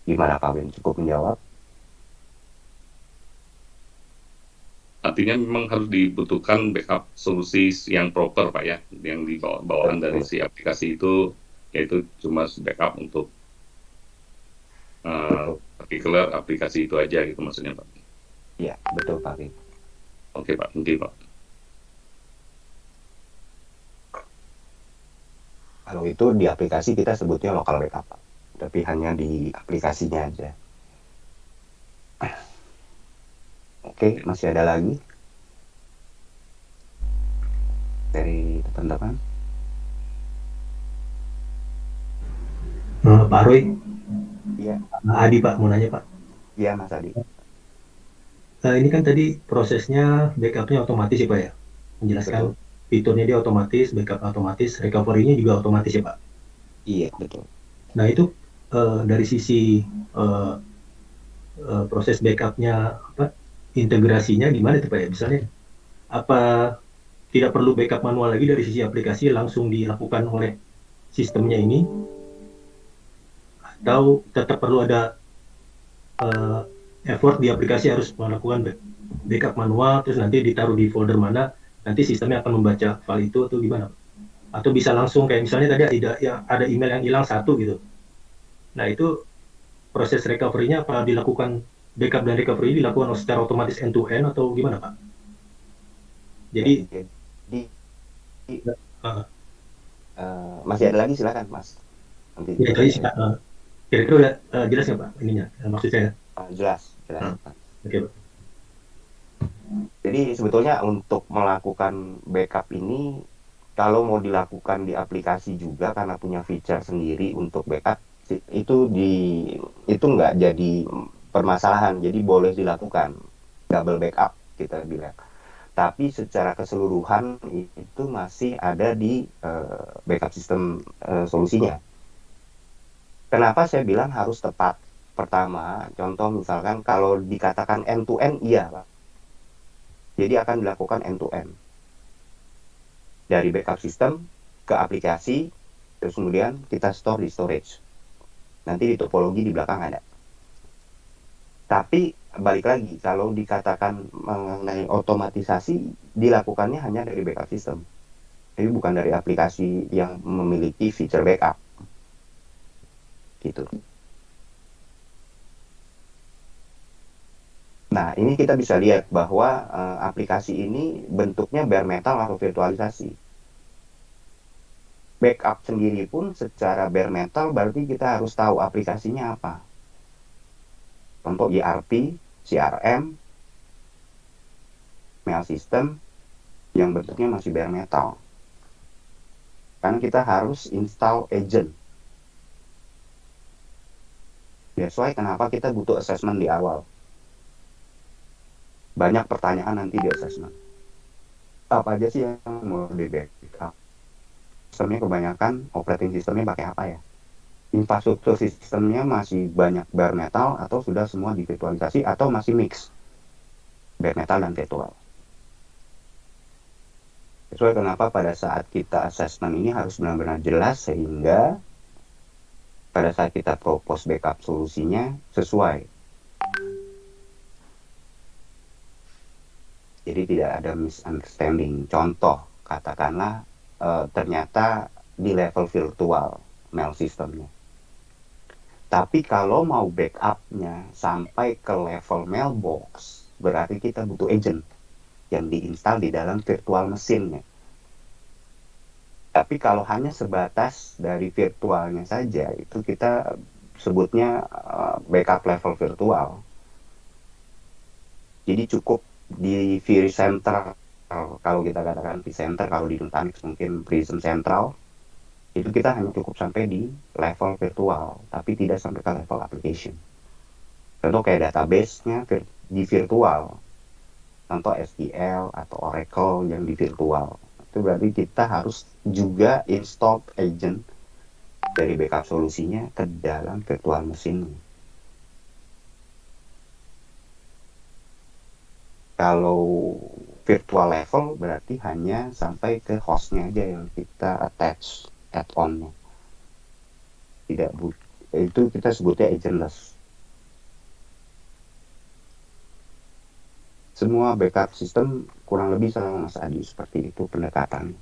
Gimana Pak Win? Cukup menjawab? Artinya memang harus dibutuhkan backup solusi yang proper, Pak ya, yang di bawaan dari si aplikasi itu, yaitu cuma backup untuk particular aplikasi itu aja gitu maksudnya, Pak. Iya, betul Pak Win. Oke Pak, mungkin Pak. Kalau itu di aplikasi kita sebutnya local backup, Pak. Tapi hanya di aplikasinya aja. Oke, masih ada lagi dari teman-teman? Pak Roy? Iya. Adi Pak, mau nanya Pak. Iya Mas Adi. Ini kan tadi prosesnya backupnya otomatis ya Pak ya? Menjelaskan. Betul. Fiturnya dia otomatis, backup otomatis, recovery-nya juga otomatis ya Pak? Iya, betul. Nah itu dari sisi proses backup-nya, integrasinya gimana itu Pak ya? Misalnya, apa tidak perlu backup manual lagi dari sisi aplikasi, langsung dilakukan oleh sistemnya ini? Atau tetap perlu ada effort di aplikasi harus melakukan backup manual, terus nanti ditaruh di folder mana, nanti sistemnya akan membaca file itu atau gimana? Atau bisa langsung kayak misalnya tadi ada email yang hilang satu gitu. Nah itu proses recovery-nya apa dilakukan, backup dan recovery dilakukan secara otomatis end to end atau gimana Pak? Jadi masih ada lagi, silakan Mas. Nanti ya, tadi kira-kira udah jelas nggak Pak ininya, maksud saya? Jelas Pak. Oke Pak. Jadi sebetulnya untuk melakukan backup ini, kalau mau dilakukan di aplikasi juga karena punya feature sendiri untuk backup, itu nggak jadi permasalahan. Jadi boleh dilakukan double backup kita bilang. Tapi secara keseluruhan itu masih ada di backup sistem solusinya. Kenapa saya bilang harus tepat? Pertama, contoh misalkan kalau dikatakan end to end, iya Pak. Jadi akan dilakukan end to end. Dari backup sistem ke aplikasi, terus kemudian kita store di storage. Nanti di topologi di belakang ada. Tapi balik lagi, kalau dikatakan mengenai otomatisasi, dilakukannya hanya dari backup system. Jadi bukan dari aplikasi yang memiliki feature backup. gitu. Nah, ini kita bisa lihat bahwa aplikasi ini bentuknya bare metal atau virtualisasi. Backup sendiri pun secara bare metal berarti kita harus tahu aplikasinya apa. Contoh ERP, CRM, mail system yang bentuknya masih bare metal. Karena kita harus install agent. That's why kenapa kita butuh assessment di awal. Banyak pertanyaan nanti di assessment. Apa aja sih yang mau di backup? Sistemnya kebanyakan operating sistemnya pakai apa ya? Infrastruktur sistemnya masih banyak bare metal atau sudah semua divirtualisasi atau masih mix bare metal dan virtual. Sesuai kenapa pada saat kita assessment ini harus benar-benar jelas sehingga pada saat kita propose backup solusinya sesuai. Jadi tidak ada misunderstanding. Contoh, katakanlah ternyata di level virtual mail systemnya. Tapi kalau mau backupnya sampai ke level mailbox, berarti kita butuh agent yang diinstal di dalam virtual mesinnya. Tapi kalau hanya sebatas dari virtualnya saja, itu kita sebutnya backup level virtual. Jadi cukup di vCenter, kalau kita katakan vCenter, kalau di Nutanix mungkin Prism Central, itu kita hanya cukup sampai di level virtual, tapi tidak sampai ke level application. Contoh kayak database-nya di virtual, contoh SQL atau Oracle yang di virtual. Itu berarti kita harus juga install agent dari backup solusinya ke dalam virtual mesin. Kalau virtual level berarti hanya sampai ke hostnya aja yang kita attach add-on-nya. Tidak itu kita sebutnya agentless. Semua backup system kurang lebih sama Mas Adi, seperti itu pendekatan.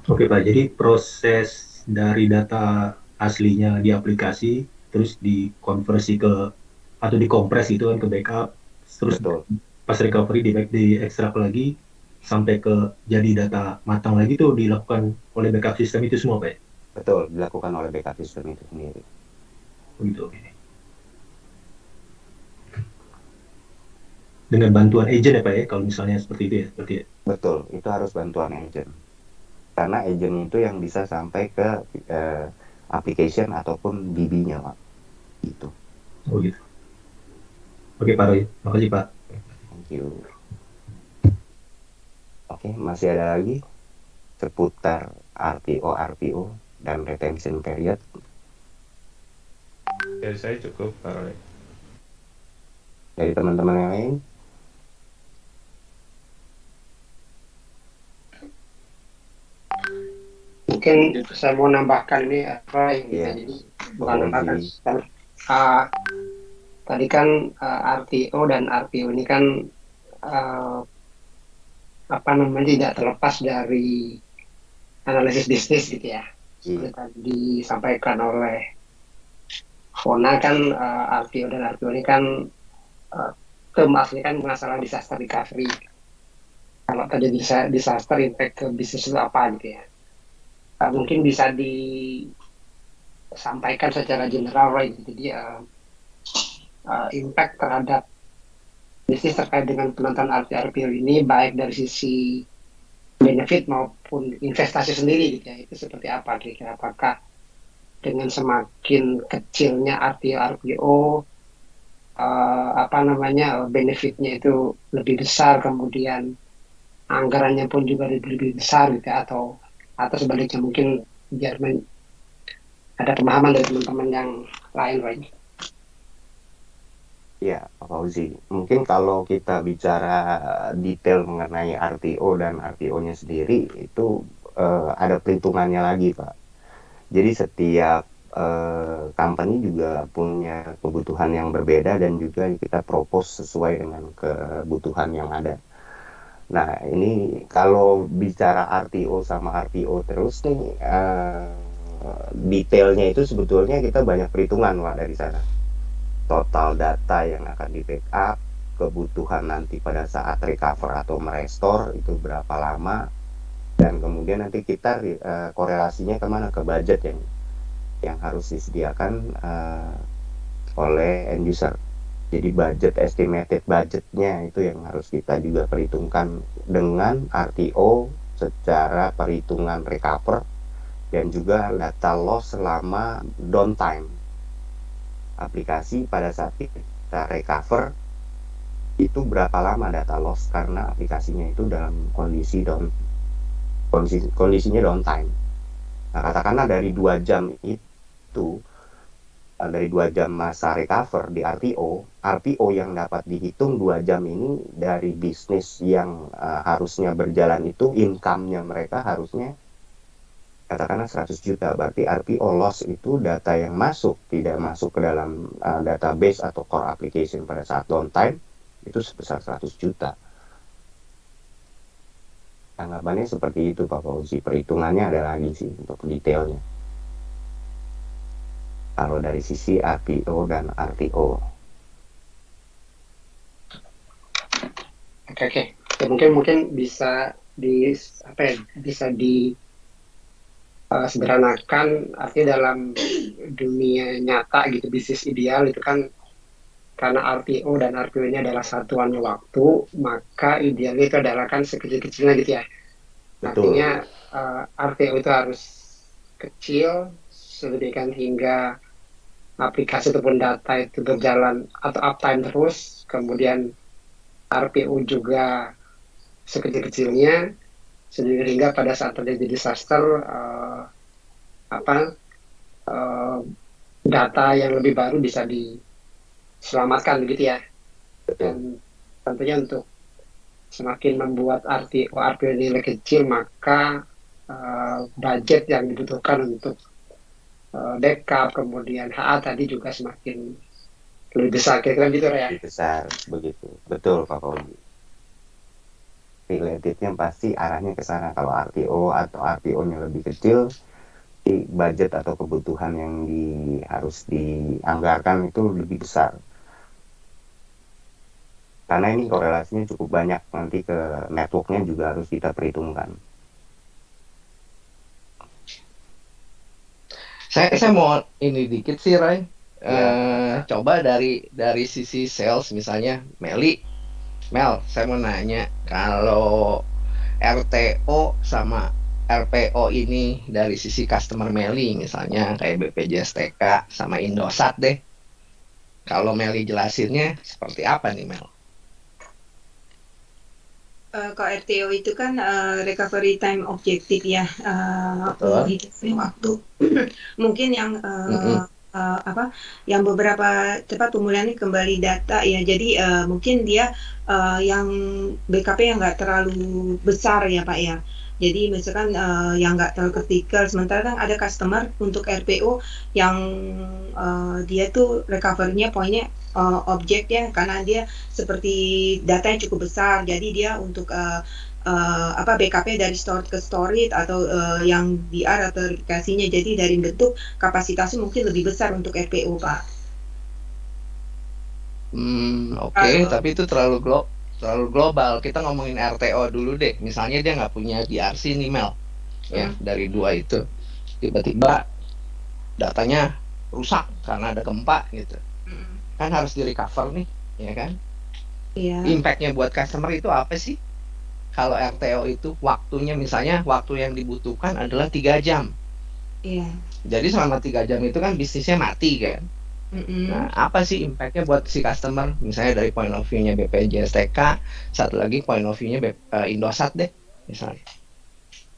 Oke Pak, jadi proses dari data aslinya di aplikasi terus dikonversi ke atau dikompres itu kan ke backup, terus Betul. Pas recovery di ekstrak lagi sampai ke jadi data matang lagi tuh dilakukan oleh backup system itu semua Pak? Betul, dilakukan oleh backup system itu sendiri. Begitu. Dengan bantuan agent ya Pak ya, kalau misalnya seperti itu ya, seperti itu. Betul, itu harus bantuan agent. Karena agent itu yang bisa sampai ke application ataupun DB-nya Pak. Gitu. Oh gitu. Oke Pak Roy, makasih Pak. Thank you. Oke, masih ada lagi seputar RPO dan retention period. Dari saya cukup, Pak Roy. Dari teman-teman yang lain? Mungkin saya mau nambahkan ini apa yang jadi bukan nambahkan. Tadi kan RTO dan RPO ini kan tidak terlepas dari analisis bisnis gitu ya. Seperti tadi disampaikan oleh Fona kan RTO dan RPO ini kan ini kan masalah disaster recovery. Kalau terjadi disaster, impact ke bisnis itu apa gitu ya. Mungkin bisa disampaikan secara general, right? Jadi impact terhadap bisnis terkait dengan penonton RPO ini baik dari sisi benefit maupun investasi sendiri gitu ya. Itu seperti apa kira-kira? Apakah dengan semakin kecilnya RPO benefitnya itu lebih besar, kemudian anggarannya pun juga lebih besar gitu ya, atau sebaliknya, mungkin biar ada pemahaman dari teman-teman yang lain, right? Ya, Pak Fauzi, mungkin kalau kita bicara detail mengenai RTO dan RPO-nya sendiri, itu ada perhitungannya lagi, Pak. Jadi setiap company juga punya kebutuhan yang berbeda dan juga kita propose sesuai dengan kebutuhan yang ada. Nah, ini kalau bicara RTO sama RPO terus nih, detailnya itu sebetulnya kita banyak perhitungan Wak dari sana. Total data yang akan di backup, kebutuhan nanti pada saat recover atau merestore itu berapa lama, dan kemudian nanti kita korelasinya kemana, ke budget yang harus disediakan oleh end user. Jadi budget, estimated budgetnya itu yang harus kita juga perhitungkan dengan RTO secara perhitungan recover dan juga data loss selama downtime aplikasi. Pada saat kita recover itu berapa lama data loss karena aplikasinya itu dalam kondisinya downtime. Nah, katakanlah dari 2 jam itu, dari 2 jam masa recover di RPO yang dapat dihitung 2 jam ini dari bisnis yang harusnya berjalan itu, income-nya mereka harusnya katakanlah 100 juta, berarti RPO loss itu data yang masuk, tidak masuk ke dalam database atau core application pada saat downtime itu sebesar 100 juta. Tanggapannya seperti itu Pak Fauzi, perhitungannya ada lagi sih untuk detailnya. Kalau dari sisi RPO dan RTO. Oke. Ya, mungkin bisa sederhanakan, artinya dalam dunia nyata gitu, bisnis ideal itu kan karena RTO dan RPO ini adalah satuan waktu, maka idealnya itu adalah kan sekecil-kecilnya gitu ya. Betul. Artinya RTO itu harus kecil, sedemikian hingga aplikasi ataupun data itu berjalan atau uptime terus, kemudian RPO juga sekecil-kecilnya, sehingga pada saat terjadi disaster data yang lebih baru bisa diselamatkan begitu ya. Dan tentunya untuk semakin membuat RPO ini lebih kecil, maka budget yang dibutuhkan untuk backup kemudian HA tadi juga semakin lebih besar, kira-kira gitu ya. Lebih besar begitu, betul Pak Fauzi. Relatednya pasti arahnya ke sana. Kalau RTO atau RPO-nya lebih kecil, di budget atau kebutuhan yang harus dianggarkan itu lebih besar. Karena ini korelasinya cukup banyak, nanti ke networknya juga harus kita perhitungkan. Saya mau ini dikit sih, Ray. Coba dari sisi sales misalnya, Mel, saya mau nanya, kalau RTO sama RPO ini dari sisi customer Meli misalnya kayak BPJS TK sama Indosat deh. Kalau Meli jelasinnya seperti apa nih, Mel? Kalau RTO itu kan recovery time objektif ya, waktu. Mungkin yang yang beberapa cepat pemulihan kembali data ya. Jadi mungkin dia yang backup-nya nggak terlalu besar ya Pak ya. Jadi misalkan yang nggak terlalu kritikal. Sementara kan ada customer untuk RPO yang dia tuh recovery-nya poinnya objek ya, karena dia seperti datanya cukup besar. Jadi dia untuk backup-nya dari store ke storage atau yang DR atau verifikasinya. Jadi dari bentuk kapasitasnya mungkin lebih besar untuk RPO Pak. Oke. Tapi itu terlalu global. Kita ngomongin RTO dulu deh. Misalnya dia nggak punya DRC nih, Mel, ya, dari 2 itu tiba-tiba datanya rusak karena ada gempa gitu, kan harus di recover nih, ya kan? Iya. Impact-nya buat customer itu apa sih? Kalau RTO itu waktunya, misalnya waktu yang dibutuhkan adalah 3 jam. Iya. Jadi selama 3 jam itu kan bisnisnya mati kan? Nah, apa sih impact-nya buat si customer? Misalnya dari point of view-nya BPJS TK, satu lagi point of view-nya Indosat deh, misalnya.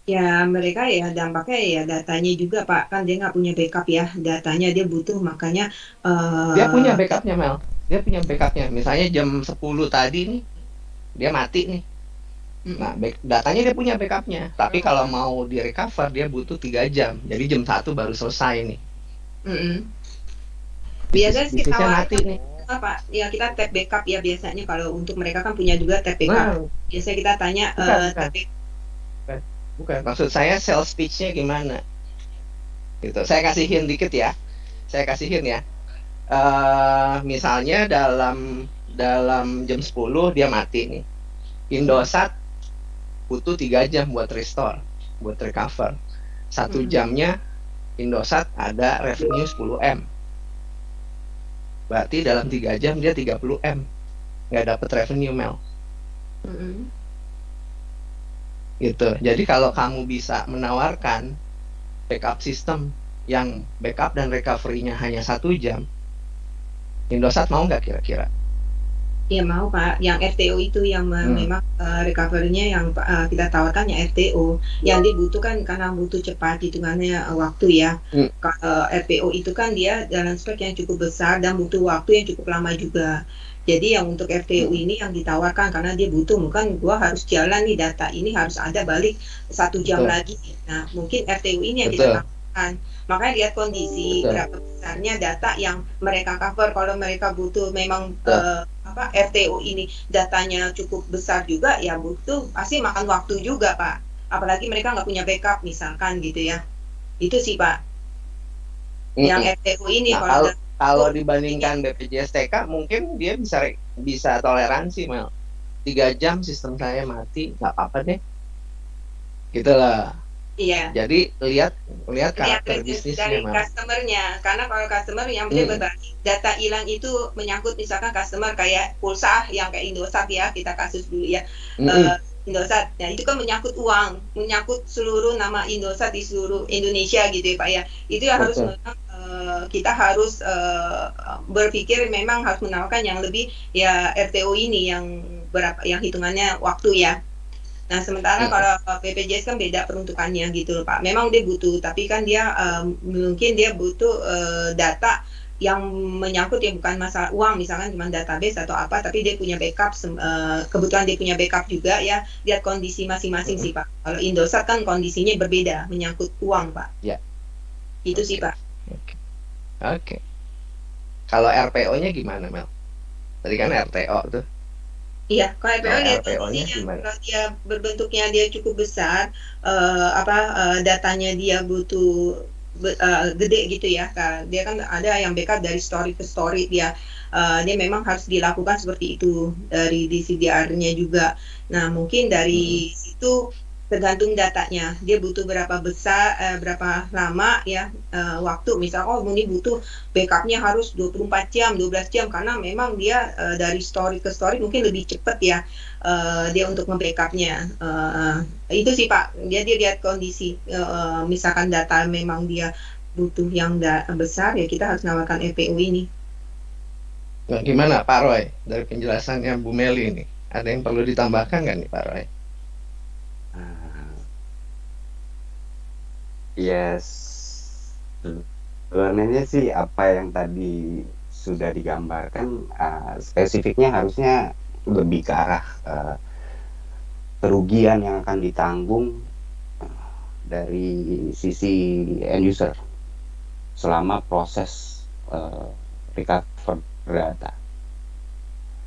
Ya, mereka ya dampaknya ya datanya juga Pak, kan dia nggak punya backup ya, datanya dia butuh, makanya dia punya backupnya, Mel. Dia punya backupnya. Misalnya jam 10 tadi nih, dia mati nih. Nah, datanya dia punya backupnya. Tapi kalau mau di recover, dia butuh 3 jam. Jadi jam 1 baru selesai nih. Biasanya sih mati nih. Pak, ya kita tab backup ya biasanya kalau untuk mereka kan punya juga tab backup. Biasanya kita tanya bukan. Maksud saya sales pitch-nya gimana? Gitu. Saya kasih hint dikit ya. Misalnya dalam jam 10 dia mati nih. Indosat butuh 3 jam buat restore, buat recover. 1 jamnya Indosat ada revenue 10M. Berarti dalam 3 jam dia 30M. Nggak dapat revenue, Mel. Gitu. Jadi kalau kamu bisa menawarkan backup system yang backup dan recovery-nya hanya 1 jam, Indosat mau nggak kira-kira? Ya mau Pak, yang RTO itu yang memang recovery-nya yang kita tawarkan yang RTO, yang dibutuhkan karena butuh cepat hitungannya waktu ya. RTO itu kan dia dalam spek yang cukup besar dan butuh waktu yang cukup lama juga. Jadi yang untuk RTO ini yang ditawarkan karena dia butuh, bukan gua harus jalan nih data ini harus ada balik 1 jam lagi. Nah mungkin RTO ini yang kita lakukan. Makanya lihat kondisi berapa besarnya data yang mereka cover. Kalau mereka butuh memang RTO ini datanya cukup besar juga, ya butuh pasti makan waktu juga Pak. Apalagi mereka nggak punya backup misalkan gitu ya. Itu sih Pak. Yang RTO ini kalau dibandingkan BPJS TK mungkin dia bisa toleransi Mel. 3 jam sistem saya mati, nggak apa-apa deh. Gitu lah. Iya. Jadi lihat karakter bisnisnya dari customernya, karena kalau customer yang dia berbagi data hilang itu menyangkut misalkan customer kayak pulsa yang kayak Indosat ya, kita kasus dulu ya. Indosat, nah itu kan menyangkut uang, menyangkut seluruh nama Indosat di seluruh Indonesia gitu ya Pak ya. Itu yang harus kita harus berpikir memang harus menawarkan yang lebih ya RTO ini yang berapa, yang hitungannya waktu ya. Nah sementara kalau BPJS kan beda peruntukannya gitu loh Pak. Memang dia butuh, tapi kan dia mungkin dia butuh data yang menyangkut ya bukan masalah uang, misalkan cuma database atau apa, tapi dia punya backup, kebetulan dia punya backup juga ya, lihat kondisi masing-masing sih Pak. Kalau Indosat kan kondisinya berbeda, menyangkut uang Pak. Ya. Itu sih Pak. Oke. Kalau RPO-nya gimana Mel? Tadi kan RTO tuh. Iya, kalau RPO-nya kalau dia berbentuknya dia cukup besar, datanya dia butuh gede gitu ya. Dia kan ada yang backup dari story ke story dia memang harus dilakukan seperti itu dari DCDR-nya juga. Nah mungkin dari situ tergantung datanya, dia butuh berapa besar, berapa lama ya waktu. Misal ini butuh backupnya harus 24 jam, 12 jam karena memang dia dari story ke story mungkin lebih cepat ya dia untuk nge-backupnya. Itu sih Pak, dia lihat kondisi. Misalkan data memang dia butuh yang besar ya kita harus nawarkan RPO ini. Nah, gimana Pak Roy dari penjelasannya Bu Meli ini? Ada yang perlu ditambahkan nggak nih Pak Roy? Yes, sebenarnya sih apa yang tadi sudah digambarkan spesifiknya harusnya lebih ke arah kerugian yang akan ditanggung dari sisi end user selama proses recover data.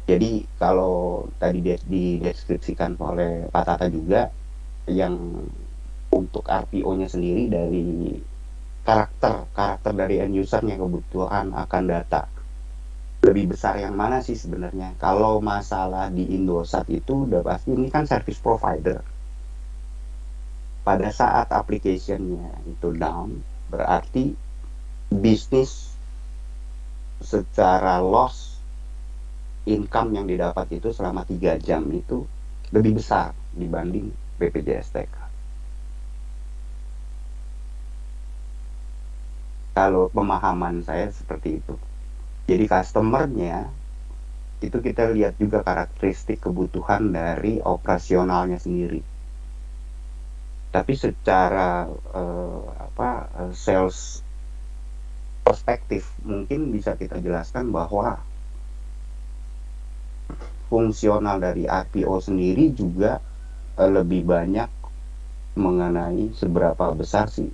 Jadi kalau tadi dideskripsikan oleh Pak Tata juga, yang untuk RPO-nya sendiri dari karakter dari end usernya, kebutuhan akan data lebih besar yang mana sih sebenarnya? Kalau masalah di Indosat itu udah pasti ini kan service provider. Pada saat application-nya itu down, berarti bisnis secara loss income yang didapat itu selama 3 jam itu lebih besar dibanding BPJS TK. Kalau pemahaman saya seperti itu. Jadi customer-nya itu kita lihat juga karakteristik kebutuhan dari operasionalnya sendiri. Tapi secara sales perspektif mungkin bisa kita jelaskan bahwa fungsional dari RPO sendiri juga lebih banyak mengenai seberapa besar sih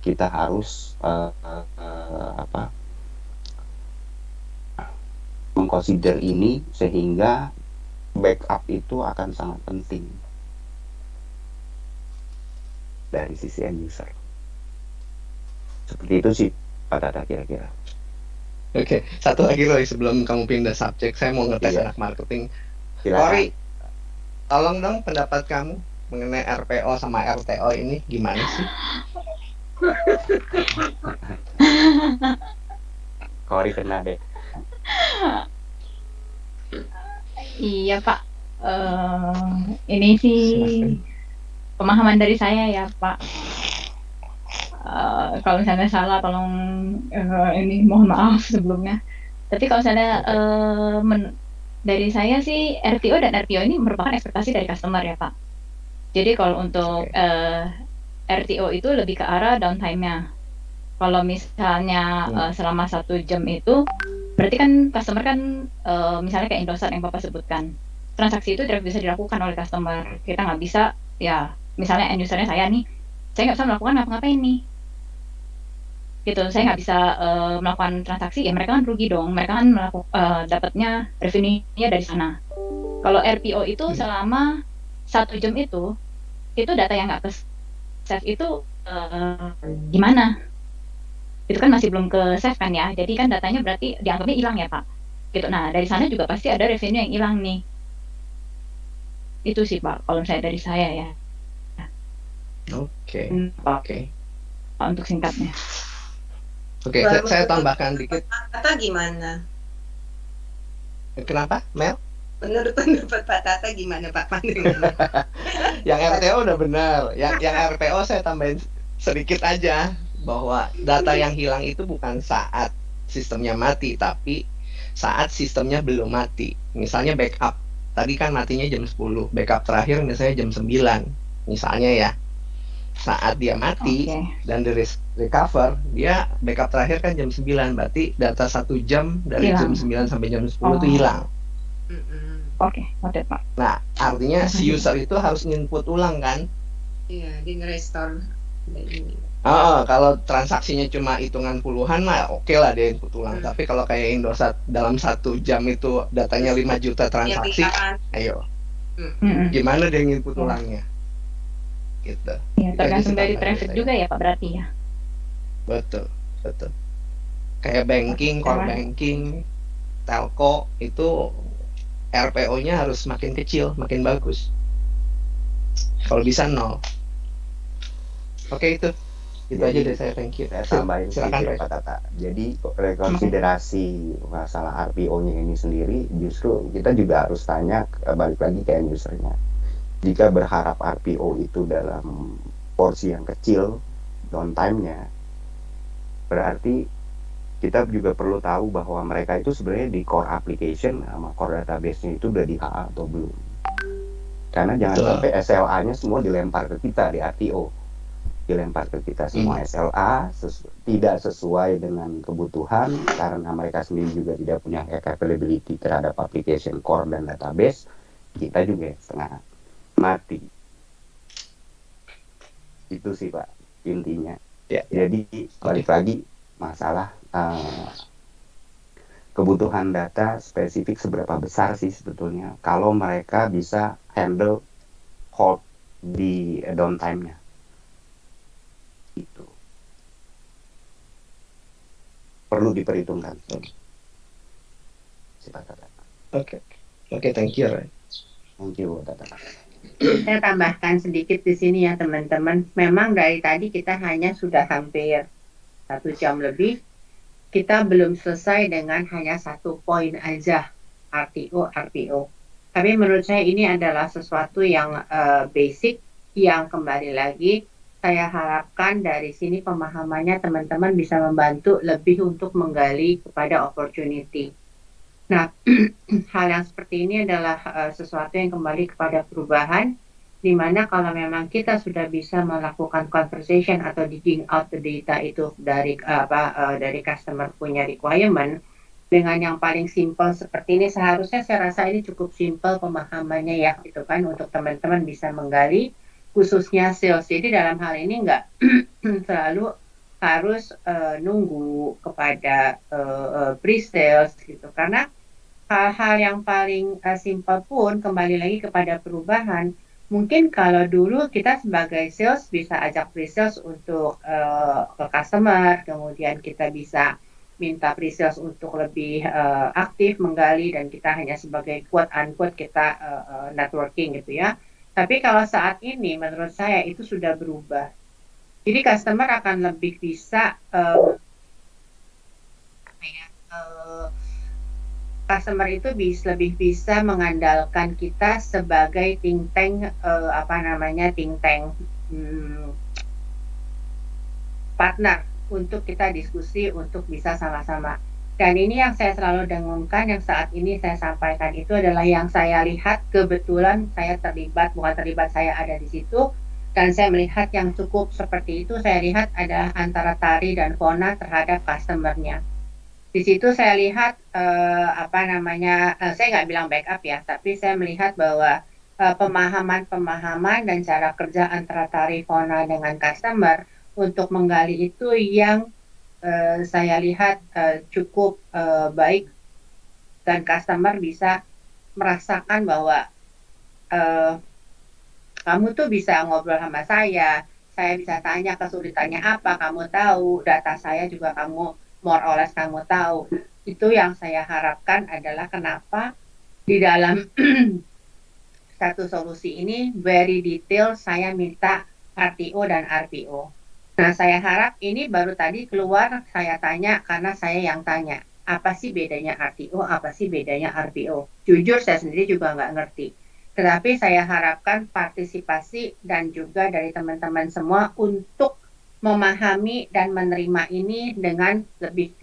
kita harus mengconsider ini, sehingga backup itu akan sangat penting dari sisi end user. Seperti itu sih Pak Tata kira-kira. Oke, satu lagi Roy, sebelum kamu pindah subjek, saya mau ngetes anak marketing. Roy, tolong dong pendapat kamu mengenai RPO sama RTO ini gimana sih? Kori kena deh. Iya Pak, ini sih pemahaman dari saya ya Pak. Kalau misalnya salah tolong ini mohon maaf sebelumnya. Tapi kalau misalnya dari saya sih RTO dan RPO ini merupakan ekspektasi dari customer ya Pak. Jadi kalau untuk RTO itu lebih ke arah downtime-nya. Kalau misalnya selama 1 jam itu, berarti kan customer kan misalnya kayak Indosat yang Bapak sebutkan, transaksi itu tidak bisa dilakukan oleh customer. Kita nggak bisa, ya misalnya end usernya saya nih, saya nggak bisa melakukan ngapa-ngapain nih. Gitu, saya nggak bisa melakukan transaksi, ya mereka kan rugi dong. Mereka kan dapatnya revenue-nya dari sana. Kalau RPO itu selama 1 jam itu data yang nggak ke save itu gimana? Itu kan masih belum ke save kan ya, jadi kan datanya berarti dianggapnya hilang ya Pak. Gitu. Nah dari sana juga pasti ada revenue yang hilang nih. Itu sih Pak, kalau misalnya dari saya ya. Oke. Untuk singkatnya. Oke, saya tambahkan dikit. Tata gimana? Kenapa, Mel? Menurut pendapat Pak Tata gimana Pak pandangannya? Yang RTO udah benar. Yang RPO saya tambahin sedikit aja, bahwa data yang hilang itu bukan saat sistemnya mati, tapi saat sistemnya belum mati. Misalnya backup, tadi kan matinya jam 10, backup terakhir misalnya jam 9, misalnya ya. Saat dia mati dan di recover, dia backup terakhir kan jam 9, berarti data 1 jam dari jam 9 sampai jam 10 itu hilang. Oke, Pak. Nah, artinya si user itu harus input ulang kan? Iya, di restore. Kalau transaksinya cuma hitungan puluhan mah oke lah dia input ulang. Tapi kalau kayak Indosat dalam 1 jam itu datanya 5 juta transaksi, ayo, gimana dia input ulangnya? Gitu. Ya, tergantung dari traffic juga ya Pak berarti ya. Betul. Kayak banking, core banking, telco itu RPO-nya harus makin kecil, makin bagus. Kalau bisa 0. Oke, itu aja dari saya. Thank you. Saya tambahin sedikit Pak Tata. Jadi rekonsiderasi masalah RPO-nya ini sendiri, justru kita juga harus tanya balik lagi ke end user-nya. Jika berharap RPO itu dalam porsi yang kecil downtime-nya, berarti kita juga perlu tahu bahwa mereka itu sebenarnya di core application sama core database-nya itu udah di HA atau belum. Karena jangan sampai SLA-nya semua dilempar ke kita di RTO. Dilempar ke kita semua SLA tidak sesuai dengan kebutuhan, karena mereka sendiri juga tidak punya capability terhadap application core dan database. Kita juga setengah mati. Itu sih Pak intinya. Jadi balik lagi masalah kebutuhan data spesifik seberapa besar sih sebetulnya kalau mereka bisa handle hold di downtime-nya. Itu perlu diperhitungkan. Oke, thank you. Thank you, Tata. Saya tambahkan sedikit di sini ya teman-teman. Memang dari tadi kita hanya sudah hampir 1 jam lebih, kita belum selesai dengan hanya 1 poin aja, RPO. Tapi menurut saya ini adalah sesuatu yang basic, yang kembali lagi saya harapkan dari sini pemahamannya teman-teman bisa membantu lebih untuk menggali kepada opportunity. Nah, hal yang seperti ini adalah sesuatu yang kembali kepada perubahan, di mana kalau memang kita sudah bisa melakukan conversation atau digging out the data itu dari dari customer punya requirement dengan yang paling simple seperti ini, seharusnya saya rasa ini cukup simple pemahamannya ya, gitu kan, untuk teman-teman bisa menggali, khususnya sales. Jadi dalam hal ini nggak selalu harus nunggu kepada pre-sales gitu, karena hal-hal yang paling simpel pun kembali lagi kepada perubahan. Mungkin kalau dulu kita sebagai sales bisa ajak pre-sales untuk ke customer, kemudian kita bisa minta pre-sales untuk lebih aktif menggali dan kita hanya sebagai quote-unquote kita networking gitu ya. Tapi kalau saat ini menurut saya itu sudah berubah. Jadi customer akan lebih bisa customer itu lebih bisa mengandalkan kita sebagai think tank partner untuk kita diskusi untuk bisa sama-sama. Dan ini yang saya selalu dengungkan, yang saat ini saya sampaikan itu adalah yang saya lihat kebetulan saya saya ada di situ dan saya melihat yang cukup seperti itu. Saya lihat adalah antara Tari dan Fona terhadap customernya. Di situ saya lihat saya nggak bilang backup ya, tapi saya melihat bahwa pemahaman dan cara kerja antara Tari, Fona dengan customer untuk menggali itu yang saya lihat cukup baik dan customer bisa merasakan bahwa kamu tuh bisa ngobrol sama saya bisa tanya kesulitannya apa, kamu tahu, data saya juga kamu more or less kamu tahu. Itu yang saya harapkan adalah kenapa di dalam satu solusi ini very detail saya minta RTO dan RPO. Nah, saya harap ini baru tadi keluar saya tanya karena saya yang tanya. Apa sih bedanya RTO, apa sih bedanya RPO? Jujur saya sendiri juga nggak ngerti. Tetapi saya harapkan partisipasi dan juga dari teman-teman semua untuk memahami dan menerima ini dengan lebih